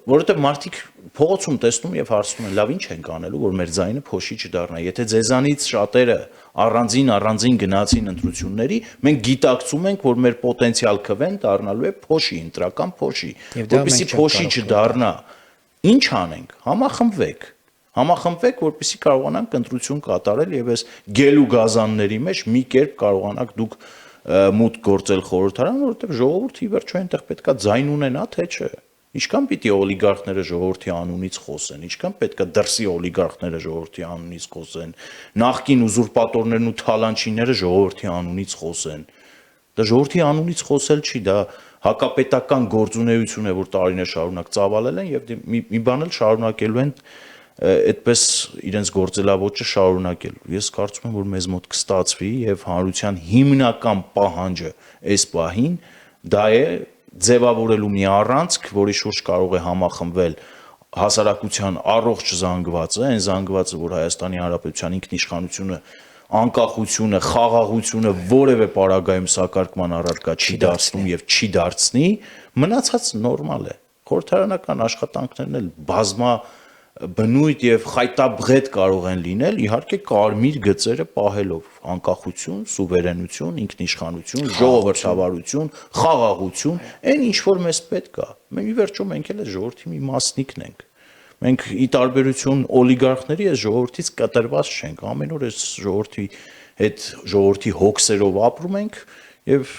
որովհետեւ մարդիկ փողոցում տեսնում եւ հարցնում են, լավ ինչ ենք անելու, որ մեր ձայնը փոշի չդառնա։ Եթե ձեզանից շատերը առանձին գնացին ընտրությունների, մենք գիտակցում ենք, որ մեր պոտենցիալ քվեն դառնալու է փոշի, ընտրական փոշի, որպեսզի փոշի չդառնա։ Ինչ անենք, համախմբվեք, որպեսզի կարողանանք ընտրություն կատարել եւ այս գել ու գազանների մեջ մի կերպ կարողանաք դուք մուտք գործել խորհրդարան, որովհետեւ ժողովուրդի վերջո այնտեղ պետքա ձայն ունենա, թե չէ։ Ինչքան պիտի օլիգարխները ժողովրդի անունից խոսեն, ինչքան պետքա դրսի օլիգարխները ժողովրդի անունից խոսեն, նախկին ուզուրպատորներն ու թալանչիները ժողովրդի անունից խոսեն։ Դա ժողովրդի անունից խոսել չի, դա հակապետական գործունեություն է, որ տարիներ շարունակ ծավալել են եւ մի բան էլ շարունակելու են այդպես իրենց գործելավոճը շարունակելու։ Ես կարծում եմ, որ մեզ մոտ կստացվի եւ հանրության հիմնական պահանջը այս պահին դա է ձևավորելու մի առանցք, որի շուրջ կարող է համախմբվել հասարակության առողջ զանգվածը, այն զանգվածը, որ Հայաստանի Հանրապետության ինքնիշխանությունը, անկախությունը, խաղաղությունը որևէ պարագայում սակարկման առարկա չի դարձնում եւ չի դարձնի, մնացած նորմալ է։ Խորհրդարանական աշխատանքներն էլ բազմա բնույթ եւ խայտաբղետ կարող են լինել, իհարկե կարմիր գծերը պահելով անկախություն, սուվերենություն, ինքնիշխանություն, ժողովրդավարություն, խաղաղություն, այն ինչ որ մեզ պետք է։ Մենք ի վերջո մենք էլ ժողովրդի մի մասնիկն ենք։ Մենք ի տարբերություն օլիգարխների այս ժողովրդից կտրված չենք, ամեն օր այս ժողովրդի հետ ժողովրդի հոգսերով ապրում ենք եւ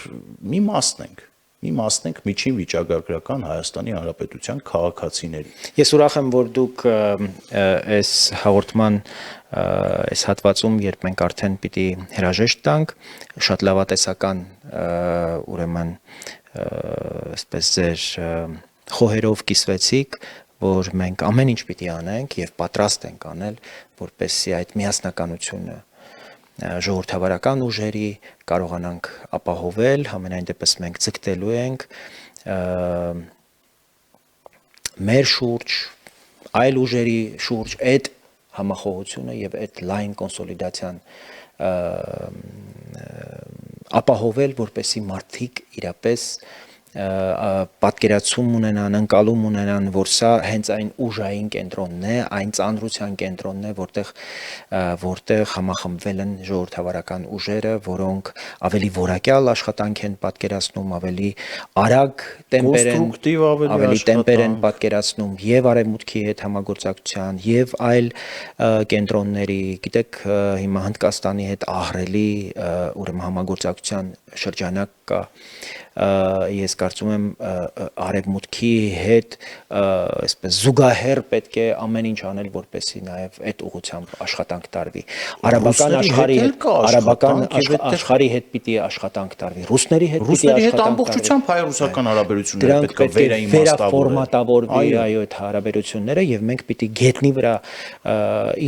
մի մասն ենք միջին վիճակագրական Հայաստանի Հանրապետության քաղաքացիների։ Ես ուրախ եմ, որ դուք այս հաղորդման այս հատվածում, երբ մենք արդեն պիտի հրաժեշտ տանք, շատ լավատեսական ուրեմն այսպես ձեր խոհերով կիսվեցիք, որ մենք ամեն ինչ պիտի անենք եւ պատրաստ ենք անել, որպեսզի այդ միասնականությունը ժողովրդավարական ուժերի կարողանանք ապահովել, համենայն դեպս մենք ցկտելու ենք մեր շուրջ, այլ ուժերի շուրջ այդ համախոհությունը եւ այդ լայն կոնսոլիդացիան ապահովել, որպեսզի մարդիկ իրապես պատկերացում ունենան, ընկալում ունենան, որ սա հենց այն ուժային կենտրոնն է, այն ծանրության կենտրոնն է, որտեղ համախմբվել են ժողովրդավարական ուժերը, որոնք ավելի որակյալ աշխատանք են պատկերացնում, ավելի արագ տեմպեր են պատկերացնում եւ արևմուտքի հետ համագործակցության եւ այլ կենտրոնների, գիտեք, հիմա Հնդկաստանի հետ ահռելի ուրեմն համագործակցության շրջանակ կա, ես կարծում եմ արևմուտքի հետ այսպես զուգահեռ պետք է ամեն ինչ անել, որպեսզի նաև այդ ուղղությամբ աշխատանք տարվի։ Արաբական աշխարհի հետ պիտի աշխատանք տարվի, ռուսների հետ պիտի աշխատանք տարվի։ Ամբողջությամբ հայ-ռուսական հարաբերությունները պետք է վերաֆորմատավորվի այդ հարաբերությունները եւ մենք պիտի գետնի վրա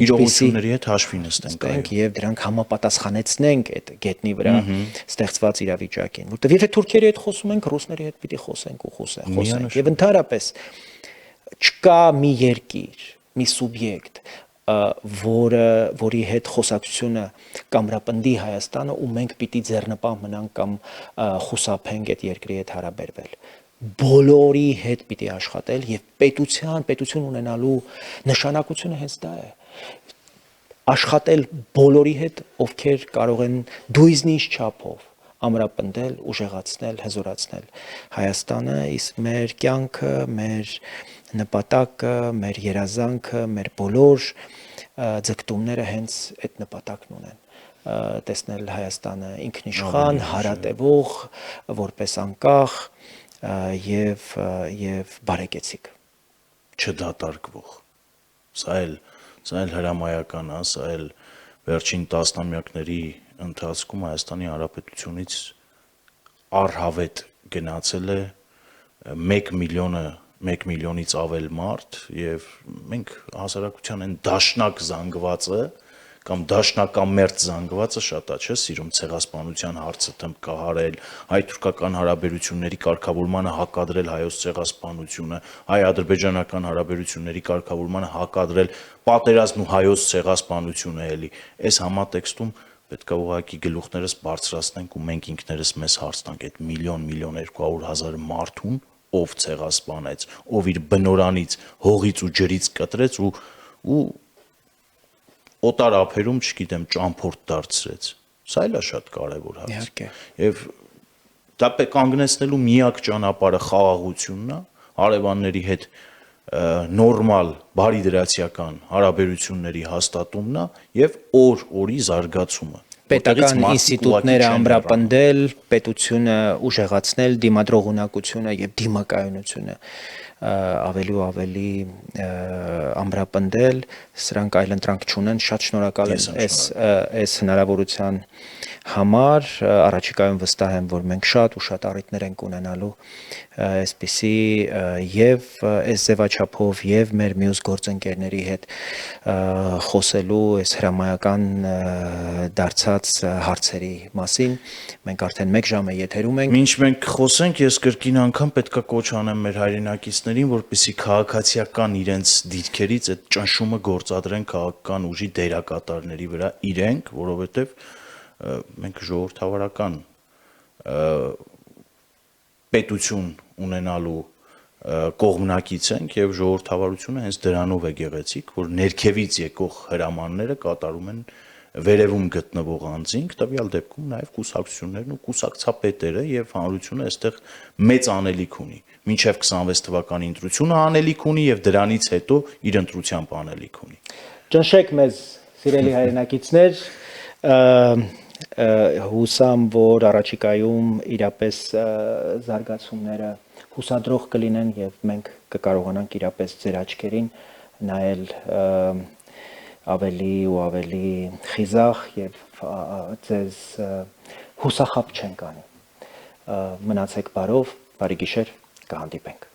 իրողությունների հետ հաշվի նստենք եւ դրանք համապատասխանեցնենք այդ գետնի վրա ստեղծված իրավիճակին, որտեղ եթե թուրքերի հետ խոսում ենք, ռուսների հետ պիտի խոսենք ու խոսենք եւ ընդհանրապես չկա մի երկիր, մի սուբյեկտ, որի հետ խոսակցությունը կամրապնդի Հայաստանը ու մենք պիտի ձեռնպահ մնանք կամ խուսափենք այդ երկրի հետ հարաբերվել։ Բոլորի հետ պիտի աշխատել եւ պետություն ունենալու նշանակությունը հենց դա է։ Աշխատել բոլորի հետ, ովքեր կարող են դույզնից չափով ամրապնդել, ուժեղացնել, հզորացնել Հայաստանը, իսկ մեր կյանքը, մեր նպատակը, մեր երազանքը, մեր բոլոր ձգտումները հենց այդ նպատակն ունեն։ Տեսնել Հայաստանը ինքնիշխան, հարատևող, որպես անկախ եւ բարեկեցիկ, չդատարկվող։ Սա էլ հրամայական է, սա էլ վերջին տասնամյակների ընթացքում Հայաստանի Հանրապետությունից առհավետ գնացել է 1 միլիոնից ավել մարդ եւ մենք հասարակության են դաշնակ զանգվածը կամ դաշնակամերձ զանգվածը շատ է, չէ՞, սիրում ցեղասպանության հարցը թմբկահարել, հայ-թուրքական հարաբերությունների կարգավորմանը հակադրել հայոց ցեղասպանությունը, հայ-ադրբեջանական հարաբերությունների կարգավորմանը հակադրել պատերազմն ու հայոց ցեղասպանությունը էլի։ Այս համատեքստում պետք է ուղղակի գլուխներս բարձրացնենք ու մենք ինքներս մեզ հարց տանք այդ 1.200.000 մարդուն ով ցեղասպանեց, ով իր բնորանից, հողից ու ջրից կտրեց ու օտար ափերում, չգիտեմ, ճամփորդ դարձրեց։ Սա էլ է շատ կարևոր հարց։ Իհարկե։ Եվ դա կանգնեցնելու միակ ճանապարհը խաղաղությունն է, հարևանների հետ նորմալ բարիդրացիական հարաբերությունների հաստատումն է եւ օր-օրի զարգացումը։ Պետական ինստիտուտները ամրապնդել, պետությունը ուժեղացնել, դիմադրողունակությունը եւ դիմակայունությունը ավելի ու ավելի ամրապնդել, սրանք այլ ընտրանք չունեն, շատ շնորհակալ եմ այս հնարավորության համար առաջիկայում վստահ եմ, որ մենք շատ ու շատ առիթներ ենք ունենալու այսպիսի եւ այս ձևաչափով եւ մեր մյուս գործընկերների հետ խոսելու այս հրամայական դարձած հարցերի մասին։ Մենք արդեն 1 ժամ է եթերում ենք։ Մինչ մենք խոսենք, ես կրկին անգամ պետքա կոչ անեմ մեր հայրենակիցներին, որպեսզի քաղաքացիական իրենց դիրքերից այդ ճնշումը գործադրեն քաղաքական ուժի դերակատարների վրա իրենք, որովհետև մենք ժողովրդավարական պետություն ունենալու կողմնակից ենք եւ ժողովրդավարությունը հենց դրանով է գեղեցիկ, որ ներքևից եկող հրամանները կատարում են վերևում գտնվող անձինք, տվյալ դեպքում նաեւ կուսակցություններն ու կուսակցապետերը եւ հանրությունը այստեղ մեծ անելիք ունի։ Մինչեւ 26 թվականի ընտրությունը անելիք ունի եւ դրանից հետո իր ընտրությամբ անելիք ունի։ Ճնշեք մեզ, սիրելի հայրենակիցներ, հուսամ, որ առաջիկայում իրապես զարգացումները հուսադրող կլինեն եւ մենք կկարողանանք իրապես ձեր աչքերին նայել ավելի ու ավելի խիզախ եւ ձեզ հուսախաբ չենք անի։ Մնացեք բարով, բարի գիշեր, կհանդիպենք։